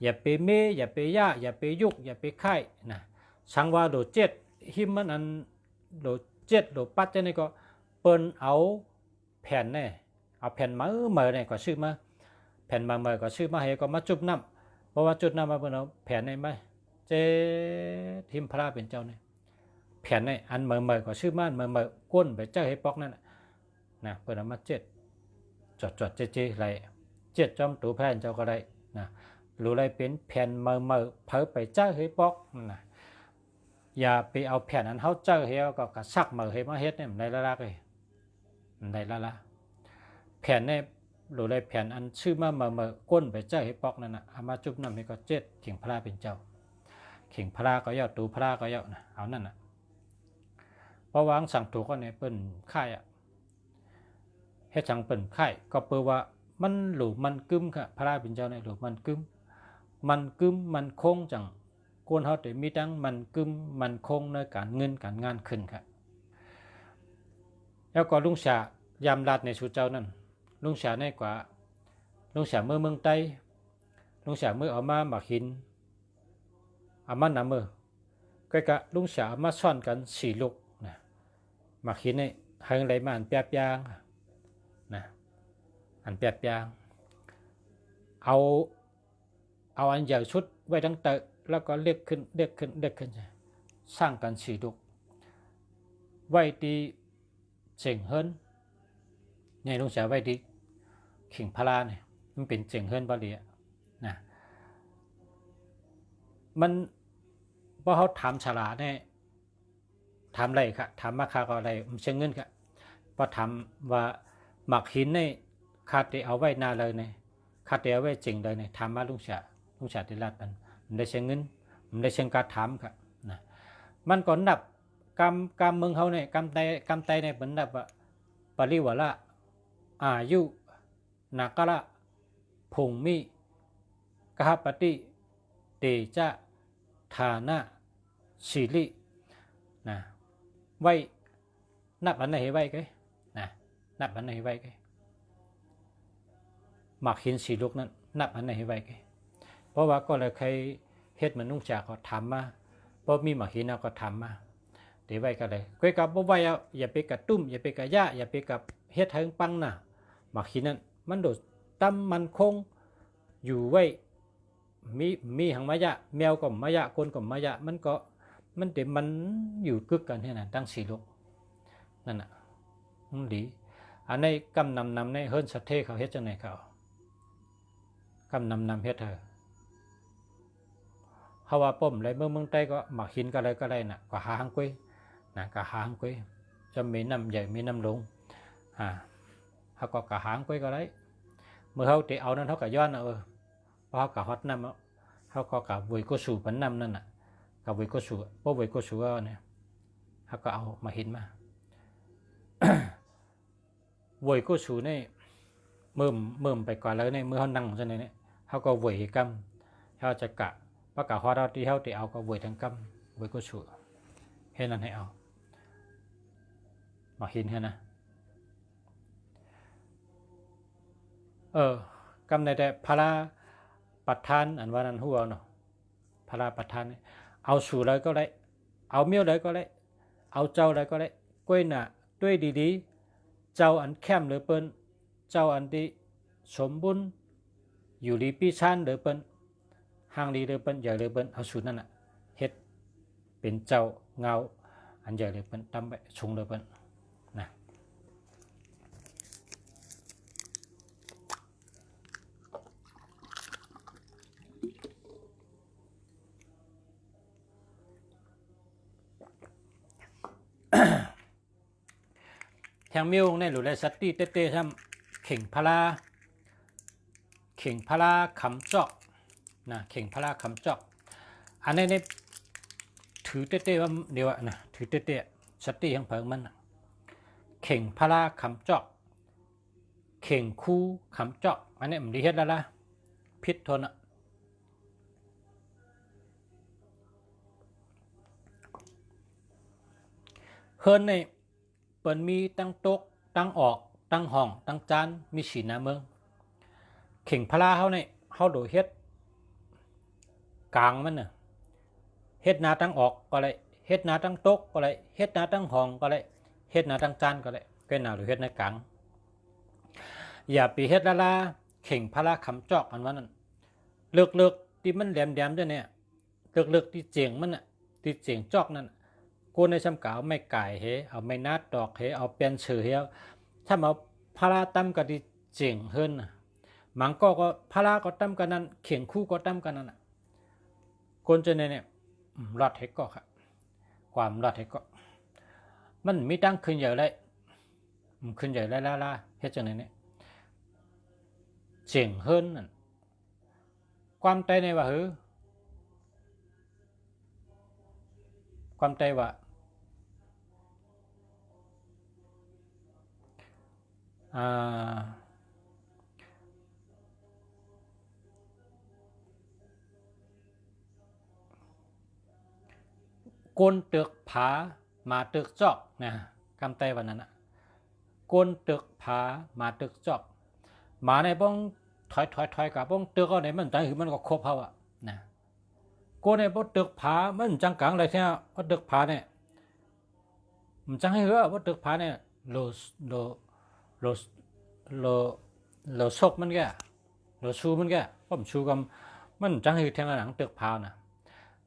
อย่าไปเมอย่าไปย่าอย่าไปยุกอย่าไปไข่นะสังว่าโดเจ็ดหิมมันอันโดเจ็ดโดปัดเจนี่ก็เปิ้นเอาแผ่นเนี่ยเอาแผ่นมือเนี่ยก็ซื้อมาแผ่นมือก็ซื้อมาให้ก็มาจุบน้ำเพราะว่าจุบน้ำมาเปิ้นเอาแผ่นในไหมเจทิมพระเป็นเจ้าเนี่ยแผ่นในอันมือก็ซื้อมามือก้นไปเจ้าให้ปอกนั่นนะเปิ้นเอามาเจ็ดจดเจอะไรเจ็ดจอมตัวแผ่นเจ้าก็ได้นะรู้อะไรเป็นแผ่นมือเผาไปเจ้าให้ปอกนะอย่าไปเอาแผ่นอันเขาเจ้าให้ก็กระซักมือให้มาเฮ็ดเนี่ยในละเลยในละแผ่นเนี่ยรู้อะไรแผ่นอันชื่อมามือก้นไปเจ้าให้ปอกนั่นนะเอามาจุบน้ำให้ก็เจ็ดเข่งพระเป็นเจ้าเข่งพระก็ย่อตูพระก็ย่อนะเอานั่นนะเพราะวางสั่งถูกก็เนี่ยเปิ้นค่ายอ่ะเฮ็ดสั่งเปิ้นค่ายก็เปิดว่ามันหลูมันกึมค่ะพระเป็นเจ้าเนี่ยหลูมันกึมมันคงจังกวนเขาแต่มีตั้งมันกึมมันคงในการเงินการงานขึ้นค่ะ แล้วก็ลุงฉายามลาดในชูเจ้านั่นลุงฉาในกว่าลุงฉาเมื่อเมืองใต้ลุงฉาเมื่อเอามาหมักหินเอามานำมือก็กะลุงฉามาซ่อนกันสี่ลูกนะหมักหินนี่เฮงไหลมาอันแปบยางนะอันแปบยางเอาอันใหญ่ชุดไว้ทั้งเตะแล้วก็เรียกขึ้นสร้างกันสี่ลูกไว้ที่เจ๋งเฮิรนเนี่ยลุงฉาไว้ที่ขิงพลาเนี่ยมันเป็นเจ๋งเฮิรนบาลีนะมันพอเขาถามฉลาดเนี่ยถามอะไรครับถามมาคาก็อะไรมันเชิงเงินครับพอถามว่าหมักหินเนี่ยคาดเอาไว้นาเลยเนี่ยคาดเอาไว้เจ๋งเลยเนี่ยถามมาลุงฉาที่ลาดมันได้เชิงเงินมันได้เชิงการถามครับนะมันก่อนนับกำเมืองเขาเนี่ยกำไตเนี่ยเหมือนนับว่าปริวละอายุนักละพงมีกหปฏิเตจะฐานะศิรินะไว้นับอันไหนไว้กันนะนับอันไหนไว้กันหมักหินสีลูกนั้นนับอันไหนไว้กันเพราะว่าก็เลยเคยเฮ็ดเหมือนนุ่งจากก็ทำมาเพราะมีหมักหินเราก็ทำมาเดี๋ยวไว้กันเลยก้อยกับบ่ไว้อย่าไปกับตุ้มอย่าไปกับย่าอย่าไปกับเฮ็ดให้ปังนะหมักหินนั้นมันโดดตั้มมันคงอยู่ไว้มีหังมายะแมวก็มายะคนก็มายะมันเดี๋ยวมันอยู่กึกกันเนี่ยนะตั้งสี่ลูกนั่นน่ะดีอันในกำนำในเฮิร์นสเตเขาเฮ็ดจังไหนเขากำนำเฮ็ดเธอเขาว่าป้อมอะไรเมืองใต้ก็หมักหินก็อะไรน่ะก็หาหางกุ้ยนะก็หาหางกุ้ยจะมีน้ำใหญ่มีน้ำลงเขาก็กะหางกุ้ยก็ได้เมื่อเขาเตะเอานั้นเขาก็ย้อนพอเขากะฮอตน้ำเขาก็กะวุยก็สู่ปันน้ำนั่นน่ะกะวุยก็สู่พวกวุยก็สู่เนี่ยเขาก็เอามาหินมาวุยก็สู่นี่เมื่อไปก่อนแล้วเนี่ยเมื่อเขานั่งซะเนี่ยเขาก็วุยกำเขาจะกะประกาศฮอตที่เขาเตะเอาก็วุยทั้งกำวุยก็สู่เห็นนั่นให้เอามาหินแค่นะกำในแต่พระประธานอันว่านั้นหัวเนาะพระประธานเอาสู่เลยก็ได้เอาเมี้ยวเลยก็ได้เอาเจ้าเลยก็ได้ก้อยหน่ะด้วยดีๆเจ้าอันแคมหรือเปิ้นเจ้าอันที่สมบูรณ์อยู่ดีปีชานหรือเปิ้นห่างดีหรือเปิ้นใหญ่หรือเปิ้นเอาสู่นั่นน่ะเฮ็ดเป็นเจ้าเงาอันใหญ่หรือเปิ้นตำไปชงหรือเปิ้นนะแทงมิวในหลุดเลยสัตตี้เต้ๆทำเข่งพลาคำจอกนะเข่งพลาคำจอกอันนี้เนี่ยถือเต้ๆว่าเดียวนะถือเต้ๆสัตตี้ของเพิงมันเข่งพลาคำจอกเข่งคู่คำจอกอันนี้มันดีเฮ็ดแล้วล่ะพิษทนเฮิร์นในเปิดมีตั้งโต๊ะตั้งออกตั้งห้องตั้งจานมีสีน้ำเมืองเข่งพลาเขาเนี่ยเขาโดยเฮ็ดกลางมันน่ะเฮ็ดนาตั้งออกก็เลยเฮ็ดนาตั้งโต๊ะก็เลยเฮ็ดนาตั้งห้องก็เลยเฮ็ดนาตั้งจานก็เลยก็นาหรือเฮ็ดในกลางอย่าไปเฮ็ดละเข่งพลาคำจอกมันว่านั่นเลือกที่มันแหลมด้วยเนี่ยเลือกที่เจียงมันน่ะที่เจียงจอกนั่นกูในซ้ำกาวไม่ไก่เฮเอาไม่นัดดอกเฮเอาเปลี่ยนชื่อเฮถ้าเอาพลาตั้มก็ดีเจียงเฮิรนมังก็พลาก็ตั้มกันนั้นเข่งคู่ก็ตั้มกันนั้นคนจะเนี่ยรอดเฮก็ครับความรอดเฮก็มันมีตั้งขึ้นใหญ่เลยขึ้นใหญ่เลยล่าเฮ็ดจังเนี่ยเจียงเฮิรนนั่นความใจในว่าความใจว่ากนเตือกผามาเตือกจอกนะคำใจวันนั้น กวนตึกผามาตึกจอกหมาในบ้องถอยกับบ้องตึกเอาไหนมันใจคือมันก็ครบเขาอ่ะนะกวนในบ้องตึกผามันจังกังอะไรเนี่ยว่าตึกผาเนี่ยมันจังให้เหรอว่าตึกผาเนี่ยโลโลซกมันแกโลชูมันแกผมชูกับมันจังให้แทงหลังตึกผาน่ะ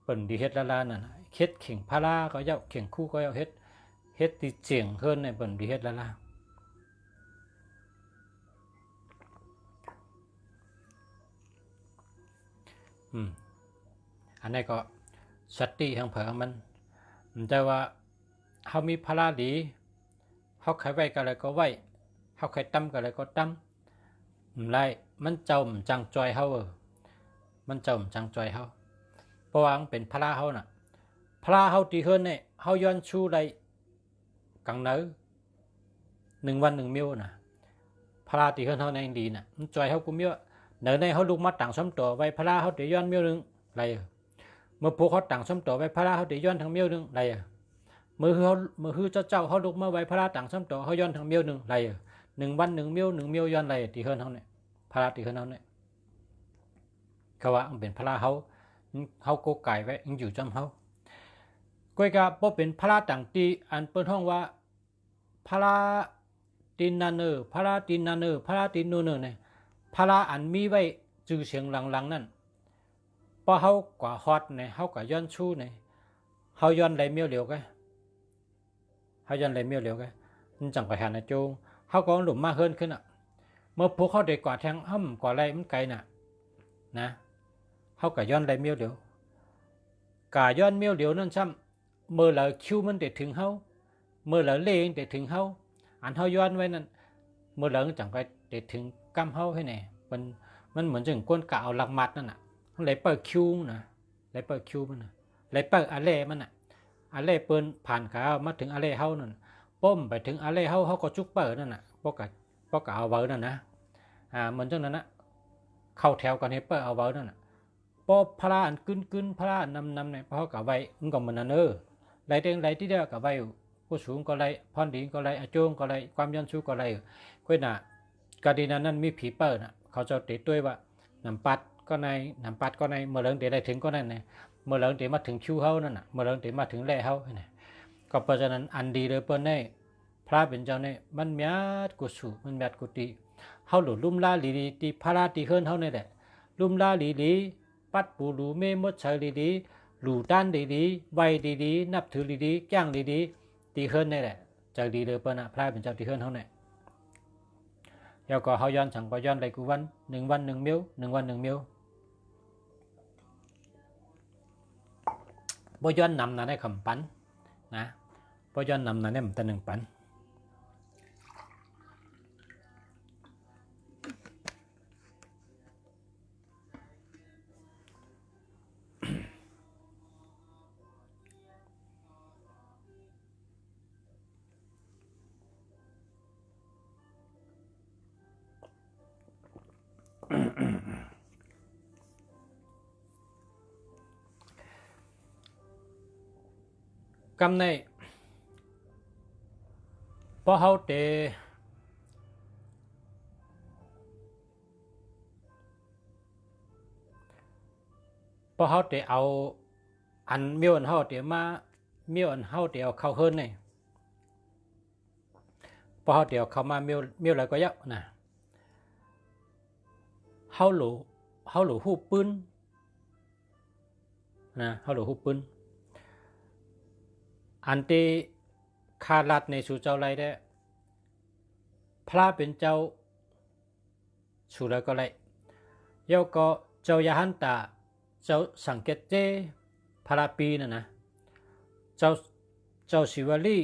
เปิ่นดีเฮ็ดละน่ะเฮ็ดเข่งพาราก็เย้าเข่งคู่ก็เย้าเฮ็ดที่เจียงเฮิรนในเปิ่นดีเฮ็ดละอันนี้ก็สติทางเผอมันแต่ว่าเขามีพละดีเขาใครไว้ก็อะไรก็ไว้เขาใครตั้มก็อะไรก็ตั้มไรมันเจ้าจังจอยเขามันเจ้าจังจอยเขาเพราะว่าเป็นพละเขาน่ะพละเขาตีเฮิรนเนี่ยเขาย้อนชูได้กังเนื้อ1 วัน 1 มื้อน่ะพละตีเฮิรนเขาในดีน่ะมันจอยเขากูมิ้วเนื้อในเขาลูกมาต่างซ้ำตัวไว้พละเขาตีย้อนมื้อนึงไรเมื่อพวกเขาต่างซ้ำตัวไว้พระเขาตีย้อนทางเมี้ยวนึงไรมือเจ้าเขาลุกเมื่อไว้พระต่างซ้ำตัวเขาย้อนทางเมี้ยวนึงไร1 วัน 1 มื้อย้อนไรตีเฮิรนเขาเนี่ยพระตีเฮิรนเขาเนี่ยเขาว่าเป็นพระเขาโกไก่ไว้อยู่จำเขาก้อยกะพอเป็นพระต่างตีอันเปิดห้องว่าพระตีนนันพระตีนนันพระตีนนูนเนี่ยพระอันมีไว้จื่อเสียงหลังๆนั่นพอเขากว่าฮอตเนี่ยเขากว่าย้อนชูเนี่ยเขาย้อนไหลเมียวเหลียวกันเขาย้อนไหลเมียวเหลียวกันมันจังไปหาในจูงเขาก็หลุมมากขึ้นอ่ะเมื่อพวกเขาเด็กกว่าแทงห้ำกว่าไรมันไกลน่ะนะเขากว่าย้อนไหลเมียวเหลียวกาย้อนเมียวเหลียวนั่นซ้ำเมื่อเราคิวมันเด็ดถึงเขาเมื่อเราเลี้ยงเด็ดถึงเขาอันเขาย้อนไว้นั่นเมื่อเราจังไปเด็ดถึงกำเขาให้แน่มันเหมือนจังก้นกะเอาหลักมัดนั่นน่ะเลยเปิดคิวนะเลยเปิดคิวมันนะเลยเปิดอะไรมันน่ะอะไรเปิดผ่านขามาถึงอะไรเฮานั่นป้มไปถึงอะไรเฮาก็จุกเปิดนั่นน่ะพวกกเอาเบอร์นั่นนะเหมือนจังนั้นนะเข้าแถวกันให้เปิดเอาเบอร์นั่นน่ะพอพระอันกึนพระนำเนี่ยพอกับใบมันก็เหมือนนั่นไรเด้งไรที่เดียวกับใบผู้สูงก็ไรพรดีก็ไรอาโจงก็ไรความยันชูก็ไรก็น่ะกาดีนั้นมีผีเปิดน่ะเขาจะติดด้วยว่าน้ำปัดก็ในน้ำปัดก็ในเมื่อเรื่องเดี๋ยวได้ถึงก็นั่นไงเมื่อเรื่องเดี๋ยวมาถึงคิวเฮานั่นน่ะเมื่อเรื่องเดี๋ยวมาถึงแร่เฮาเนี่ยก็เพราะฉะนั้นอันดีเลยเปิ้ลเนี่ยพระเป็นเจ้าเนี่ยมันมีกุศลมันมีกุฏิเฮาหลุดลุ่มล่าลีตีพระตีเฮิรนเฮาเนี่ยแหละลุ่มล่าลีปัดปูหลูเมมดเฉยลีหลูด้านลีไวลีนับถือลีแก้งลีตีเฮิรนเนี่ยแหละจากดีเลยเปิ้ลนะพระเป็นเจ้าตีเฮิรนเฮาเนี่ยแล้วก็เขาย้อนฉังก็ย้อนไรกูวัน1 วัน 1 มื้อ1 วัน 1 มื้อบ่ย้อนนำนะได้คำปันนะบ่ย้อนนำนะได้มันแต่1 ปันกำในพอเขาเตเอาอันเมียวอันเฮาเตมาเมียวอันเฮาเตเอาเข้าเฮิรนเนี่ยพอเขาเตเอาเข้ามาเมียวอะไรก็เยอะนะเฮาหลูหูปืนนะเฮาหลูหูปืนอันที่คาลัดในสู่เจ้าไรได้พระเป็นเจ้าสู่ไรก็ไรเยาก็เจ้ายาหันตาเจ้าสังเกตเจพระปีนะเจ้าศิวลี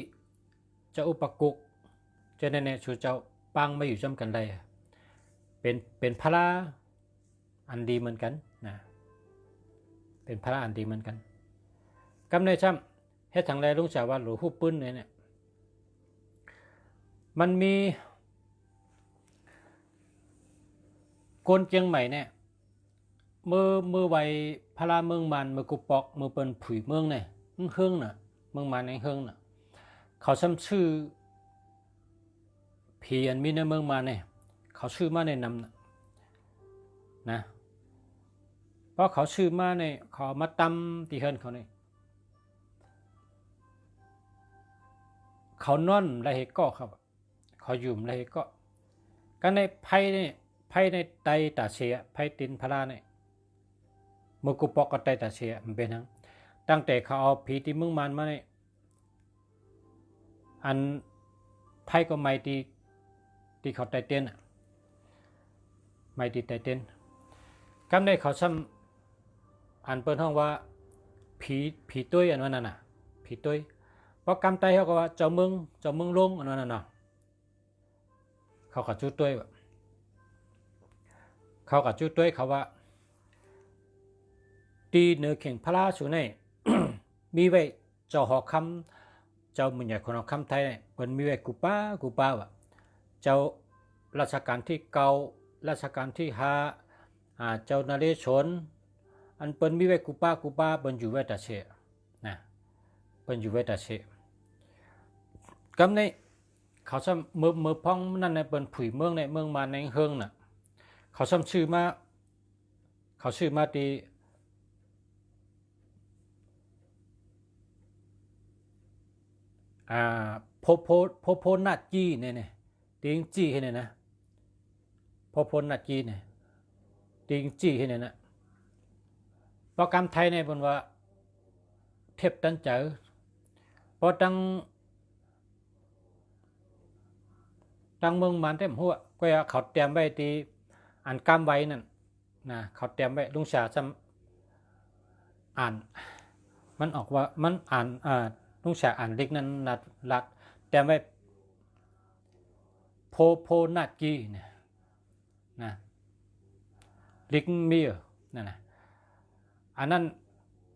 เจ้าอุปกุกเจ้าเนี่ยสู่เจ้าปังมาอยู่จำกันได้เป็นพระอันดีเหมือนกันนะเป็นพระอันดีเหมือนกันกำเนิดช้ำให้ทางแรลุงสาวว่าหลวงหูปืนเนี่ยมันมีโกนเจียงใหม่เนี่ยมือไวพระเมืองมันมือกุปอกมือเป็นผุยเมืองเนี่ยเฮืองน่ะเมืองมันในเฮืองน่ะเขาซ้ำชื่อ ผีอันมีในเมืองมาเนี่ยเขาชื่อมาในนำนะเพราะเขาชื่อมาเนี่ยเขามาตำตีเฮินเขาเนี่ยเขานอนไรเหก็ครับเขาอยู่ไรเหก็กันในไพ่ในไตตาเสียไพ่ตินพลาเนี่ยมือกุปอกกับไตตาเสียมันเป็นทั้งตั้งแต่เขาเอาผีที่เมืองมันมาเนี่ยอันไพ่ก็ไม่ที่เขาไตเต้นไม่ตีไตเต้นกำในเขาซ้ำอันเปิดห้องว่าผีตุ้ยอันนั้นน่ะผีตุ้ยเพราะกำไตเขาก็ว่าเจ้าเมืองลงอันนั้นน่ะเขากับจุดตุ้ยเขากับจุดตุ้ยเขาว่าตีเนื้อเข่งพระราชูใน มีไว้เจ้าหอกคำเจ้ามือใหญ่คนหอกคำไทยเนี่ยเป็นมีไว้กูป้าว่ะเจ้าราชการที่เก่าราชการที่5เจ้านเรศวรอันเป็นมีไว้กูป้าเป็นอยู่ไว้แต่เชนะเป็นอยู่ไว้แต่เชกำในเขาซ้ำมือพ้องนั่นในเป็นผุยเมืองในเมืองมาในเฮืองน่ะเขาซ้ำชื่อมาตีโพนัดจี้เนี่ยติงจี้ให้เนี่ยนะโพนัดจี้เนี่ยติงจี้ให้เนี่ยนะโปรแกรมไทยเนี่ยเป็นว่าเทปตั้งเจอพอตั้งเมืองมันเต็มหัวก็เขาเตรียมไว้ที่อันกำไว้นั่นนะเขาเตรียมไว้ลุงชาซ้ำอ่านมันออกว่ามันอ่านลุงชาอ่านเล็กนั้นลัดเตรียมไว้โพนัดกี้เนี่ยนะลิกมีนั่นนะอันนั้น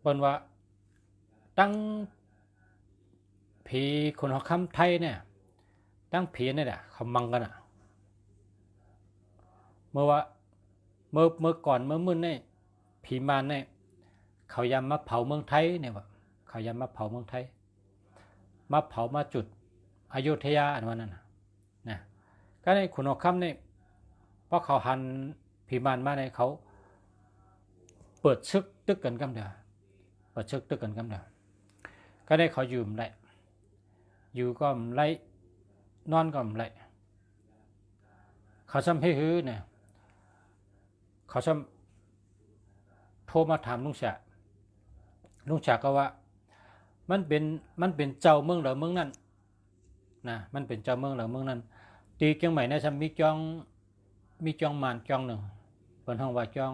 เป็นว่าตั้งผีคนหัวค่ำไทยเนี่ยตั้งผีเนี่ยแหละเขามังกันเมื่อก่อนเมื่อมื้อเนี่ยผีมารเนี่ยเขายำมาเผาเมืองไทยเนี่ยว่าเขายำมาเผาเมืองไทยมาเผามาจุดอยุธยาอันนั้นนะก็ในขุนหัวค่ำเนี่ยเพราะเขาหันผีมารมาในเขาเปิดชึกตึกกันกำเดียวเปิดชึกตึกกันกำเดียวก็ได้เขาอยู่ไรอยู่ก็ไรนอนก็ไรเขาซ้ำให้ฮื้อเนี่ยเขาซ้ำโทรมาถามลุงฉาก็ว่ามันเป็นเจ้าเมืองหรือเมืองนั้นนะมันเป็นเจ้าเมืองหรือเมืองนั้นตีเชียงใหม่นะซ้ำมีจองมานจองหนึ่งเป็นห้องว่าจอง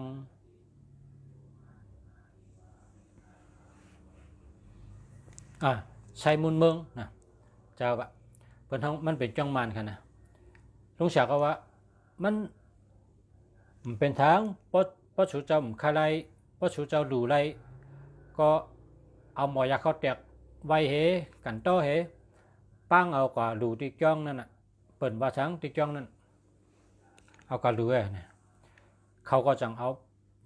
ใช้มูลเมืองนะเจ้าบะเป็นห้องมันเป็นจองมานค่ะนะลุงฉาก็ว่ามันเป็นทางเพราะชูเจ้าคาไรเพราะชูเจ้าดูไรก็เอาหมอยาเข้าแตกไว้เหกันโตเหปั้งเอากว่าดูที่จ้องนั่นน่ะเปิดว่าช้างที่จ้องนั่นเอากระดูเนี่ยเขาก็จังเอา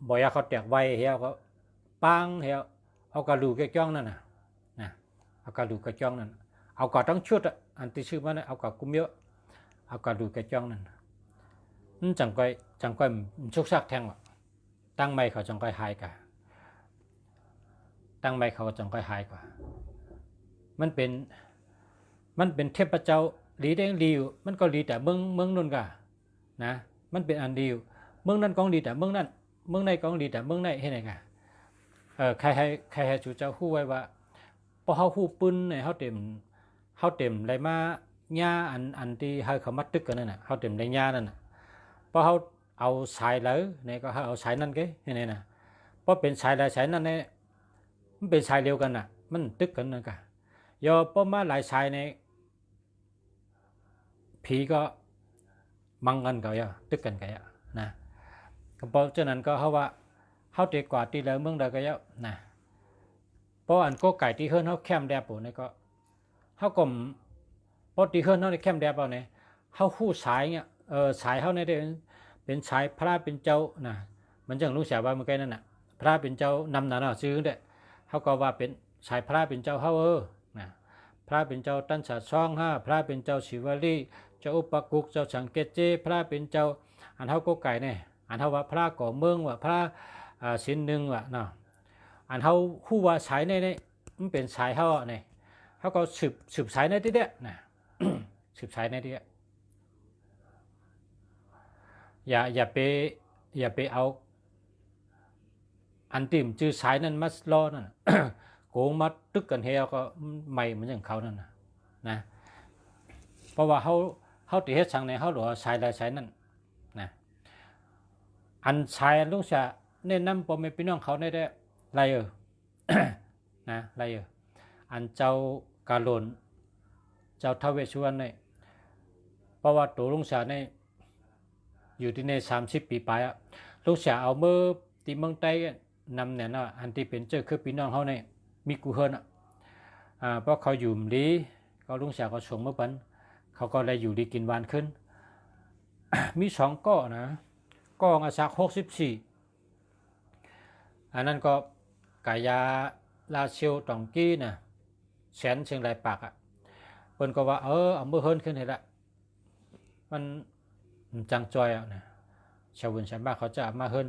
หมอยาเข้าแตกไว้เหก็ปั้งเหเอากระดูแกจ้องนั่นน่ะเอากระดูแกจ้องนั่นเอากระตั้งชุดอันที่ชื่อมันเอากระกุ้มเยอะเอากระดูแกจ้องนั่นจังก้อยชุกซักแทงว่ะตั้งไม่เขาจังก้อยหายกะตั้งไม่เขาจังก้อยหายกว่ามันเป็นเทพเจ้าดีได้ดีอยู่มันก็ดีแต่เมืองนั่นกะนะมันเป็นอันดีอยู่เมืองนั้นก็ดีแต่เมืองนั้นเมืองในก็ดีแต่เมืองในเห็นไหมกะใครให้ชูเจ้าฮู้ไว้ว่าพอเขาฮู้ปืนเนี่ยเขาเต็มอะไรมาหญ้าอันที่ให้เขามัดตึกกันนั่นน่ะเขาเต็มในหญ้านั่นน่ะพอเขาเอาสายเลยเนี่ยก็เอาสายนั่นก็เห็นไหมนะพอเป็นสายใดสายนั่นเนี่ยมันเป็นสายเดียวกันน่ะมันตึกกันนั่นกะยอพอมาหลายสายในผีก็มังกันก็อย่าตึกกันก็อย่านะเพราะฉะนั้นก็เขาว่าเขาตีกว่าตีเลยเมืองใดก็อย่านะเพราะอันก็ไก่ตีเฮิร์นเขาแคมแดบปุ่นเนี่ยก็เขากลมเพราะตีเฮิร์นเขาในแคมแดบเอาเนี่ยเขาคู่สายเนี่ยสายเขาเนี่ยเป็นสายพระเป็นเจ้านะมันจังรู้สึกว่ามันใกล้นั่นน่ะพระเป็นเจ้านำหนาซื้อเด้เขาก็ว่าเป็นสายพระเป็นเจ้าเขานะพระเป็นเจ้าตั้นฉาช่อง5พระเป็นเจ้าศิวลี จ้าอุปกุกเจ้าสังเกตเจพระเป็นเจ้าอันเฮาก็ไก่เนี่ยอันเฮาว่าพระก่อเมืองว่าพระศีลหนึ่งว่าเนาะอันเฮาฮู้ว่าสายในนี่มันเป็นสายเฮาเนี่ยเฮาก็สืบสายในที่เด้นะ สืบสายในที่อย่าไปเอาอันติมจื้อสายนั้นมาล้อนั่น โกงมาตึกกันเฮาก็ไม่เหมือนอย่างเขานั่นนะเพราะว่าเขาติเฮ็ดสั่งในเขาหลวสายใดสายนั้นนะอันสายลุงจะแนะนำพ่อแม่พี่น้องเขาได้ไรนะไรอันเจ้ากาโลนเจ้าท้าวเวสสุวรรณเนี่ยเพราะว่าตัวลุงจะเนี่ยอยู่ที่ใน30 ปีไปอ่ะลุงจะเอาเมื่อที่เมืองใต้นำเนี่ยนะอันที่เป็นเจ้าคือพี่น้องเขาเนี่ยมีกูเฮินเพราะเขาอยู่ดีก็ลุงจะก็ส่งเมื่อปันเขาก็เลยอยู่ดีกินหวานขึ้น มี2ก้อนะก้องอาศัก64อันนั้นก็กายาลาเชียวตองกี้นะแสนเชียงรายปากอ่ะเพิ่นก็ว่าเอามือเฮินขึ้นให้ละมันจังจอยอ่ะนะชาวบุญชาวบ้านเขาจะมาเฮิน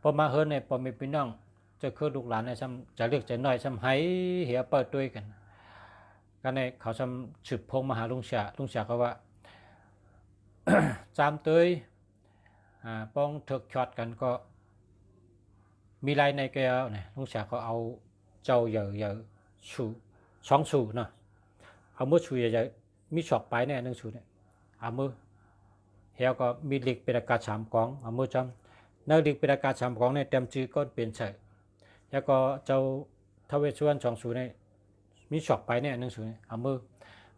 พอมาเฮินเนี่ยพอมีพี่น้องจะคือลูกหลานเนี่ยจะเลือกใจน้อยซ้ำให้เหี่ยเปิดด้วยกันกันในเขาซ้ำสืบพงมาหาลุงเสียก็ว่า จามเตยป้องถึกช็อตกันก็มีไรในแก้วเนี่ยลุงเสียก็เอาเจ้าเหยอะชู2 ชูเนาะเอามือชูใหญ่ๆมีช็อกไปเนี่ย1 ชูเนี่ยเอามือเหี่ยก็มีเหล็กเป็นอากาศ3 กองเอามือจำนักเหล็กเป็นอากาศ3 กองเนี่ยเต็มจื้อก็เปลี่ยนใส่แล้วก็เจ้าท้าวเวสสุวรรณ2 ชูเนี่ยมีช็อกไปเนี่ย1 ชูเนี่ยเอามือ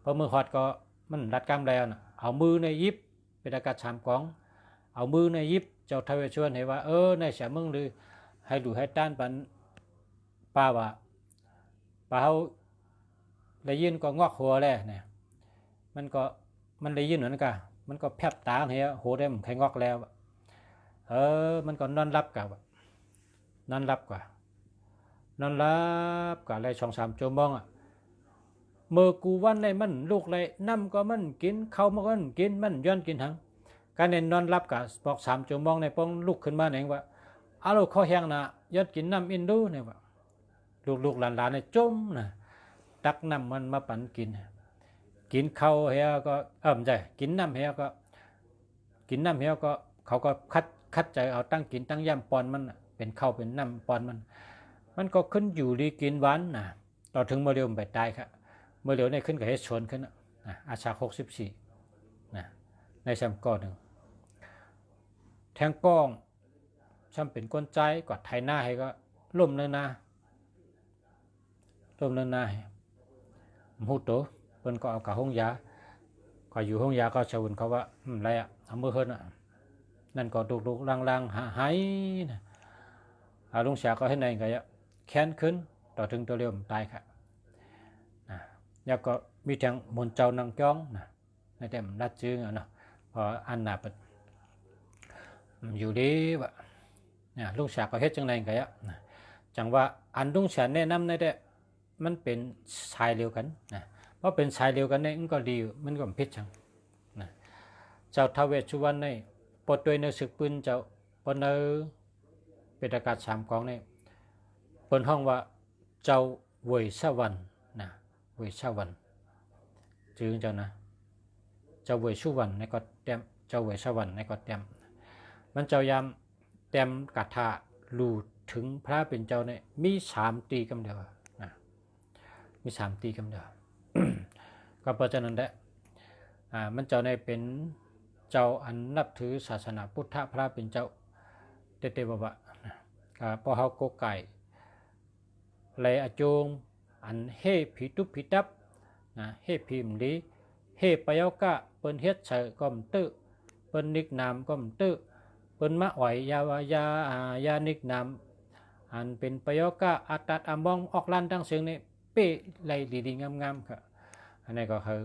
พอมือฮอดก็มันรัดกล้ามแล้วนะเอามือในยิบเป็นอากาศ3 กองเอามือในยิบเจ้าท้าวเวสสุวรรณเห็นว่าในเสียมึงหรือให้ดูให้ต้านปันป้าว่าป้าเขาได้ยินก็งอกหัวแล้วเนี่ยมันได้ยินเหมือนกันมันก็แผบตาเฮียโหได้มันใครงอกแล้วมันก็นอนรับกับนอนรับกว่าอะไร2-3 ชั่วโมงเมื่อกูวันในมันลูกเลยน้ำก็มันกินเขามันก็กินมันย้อนกินทั้งการเน้นนอนรับกับบอก3 ชั่วโมงในป้องลุกขึ้นมาเนี่ยว่าเอาลูกเขาแห้งนะย้อนกินน้ำอินดูเนี่ยว่าลูกหลานเนี่ยจมนะตักน้ำมันมาปั่นกินข้าวเฮียก็ไม่ใช่กินน้ำเฮียก็เขาก็คัดใจเอาตั้งกินตั้งย่ำปอนมันเป็นข้าวเป็นน้ำปอนมันก็ขึ้นอยู่ดีกินหวานนะต่อถึงเมื่อเร็วไปตายครับเมื่อเร็วเนี่ยขึ้นกับเฮชชนขึ้นอาชา64นะในซ้ำก้อนหนึ่งแทงป้องซ้ำเป็นก้นใจกอดไทยหน้าให้ก็ล่มเนินนาให้หูโตเพิ่นก็เอากับห้องยาก็อยู่ห้องยาก็ชาวบุญเขาว่าอะไรเอามือเฮินนั่นก็ดุกๆลังหายนะลุงเสียก็ให้ในก็แค้นขึ้นต่อถึงตัวเร็วตายครับแล้วก็มีทางมนเจ้านางจ้องนะในแต่มรัดจื้อเนาะพออันน่ะเป็นอยู่ดีว่าลุงเสียก็เฮ็ดจังไดก็จังว่าอันลุงเสียแนะนำในแต่มันเป็นสายเดียวกันนะเพราะเป็นสายเดียวกันเนี่ยมันก็ดีมันก็พิษจังนะเจ้าท้าวเวสสุวรรณเนี่ยปดด้วยในศึกปืนเจ้าปนเป็นอากาศ3 กองเนี่ยเปิดห้องว่าเจ้าเวยสวรรณนะเวยสวรรณจื่อเจ้านะเจ้าเวยสุวรรณในก็เต็มเจ้าเวยสวรรณในก็เต็มมันเจ้ายามเต็มกาถาลู่ถึงพระเป็นเจ้าเนี่ยมี3 ตีกำเดียวนะมี3 ตีกำเดียว ก็เพราะฉะนั้นแหละมันเจ้าในเป็นเจ้าอันนับถือศาสนาพุทธพระเป็นเจ้าเตๆบ่พอเฮาโกไก่ไหลอจงอันเฮผีตุผีตับนะเฮพิมลีเฮปยกะเปิ้นเฮ็ดใส่ก็มตื้อเปิ้นนิกนามก็มตื้อเปิ้นมะไหวยายานิกนามอันเป็นปยกะอัตัดอมองออกลั่นทั้งเสียงนี่เป้ไหลดีๆงามๆครับอันนี้ก็คือ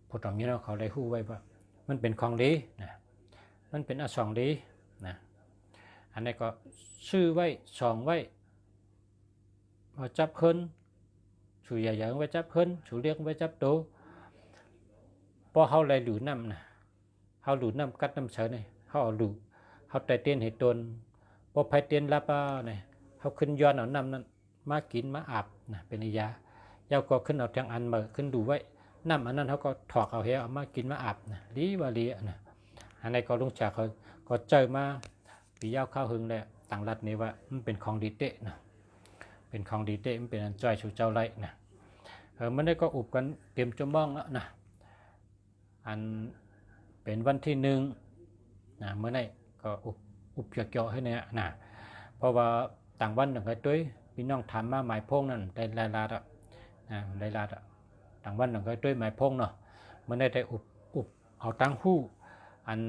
ผู้ต้องนี้เขาได้ฮู้ไว้ว่ามันเป็นของดีนะมันเป็นอสองดีนะอันนี้ก็ซื้อไว้ส่องไว้มาจับขึ้นชูใหญ่ๆไว้จับขึ้นชูเลี้ยงไว้จับโต พอเฮาไหลหลูน้ำนะเฮาหลูน้ำกัดน้ำเฉยนี่เฮาเอาหลูเฮาแต่เตียนให้ตนพอไผเตียนรับนี่เฮาขึ้นย้อนเอาน้ำนั้นมากินมาอาบนะเป็นนิยาเจ้าก็ขึ้นเอาทางอันมาขึ้นดูไว้น้ำอันนั้นเฮาก็ถอกเอาเฮเอามากินมาอาบนะลีว่าลีนะอันนี้ก็ลุงจากเขาก็เจอมาปียาวข้าวหึงแหละต่างรัฐนี่ว่ามันเป็นของดีเตะนะเป็นของดีเตะมันเป็นอันจ้อยชูเจ้าไรนะมันได้ก็อุบกันเตรียมจะมองแล้วนะอันเป็นวันที่1นะเมื่อไหร่ก็อุบเกี่ยวให้เนี่ยนะเพราะว่าต่างวันต่างกันด้วยพี่น้องถามมาหมายพงนั่นได้รายละนะได้ละต่างวันต่างกันด้วยหมายพงเนาะเมื่อได้อุบเอาตั้งหู้อัน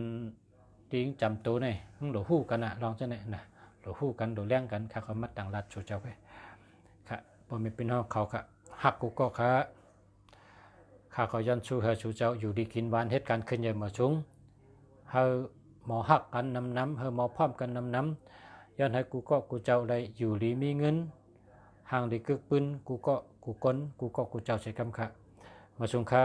ทิ้งจำตัวนี่หลวหู้กันนะลองเช่นนี้นะหลวหู้กันหลวเลี้ยงกันข้าเขามัดต่างรัฐชูเจ้าไปค่ะพอมีพี่น้องเขาค่ะหักกูก็ค่ะข้าเขายันชูเฮชูเจ้าอยู่ดีกินหวานเหตุการณ์ขึ้นใหญ่มาชุงเฮาหมอหักกันน้ำเฮาหมอพร้อมกันน้ำยันให้กูก็กูเจ้าได้อยู่ดีมีเงินห่างดีกึกปืนกูก็กูก้นกูก็กูเจ้าใช้คำค่ะมาชุงค่ะ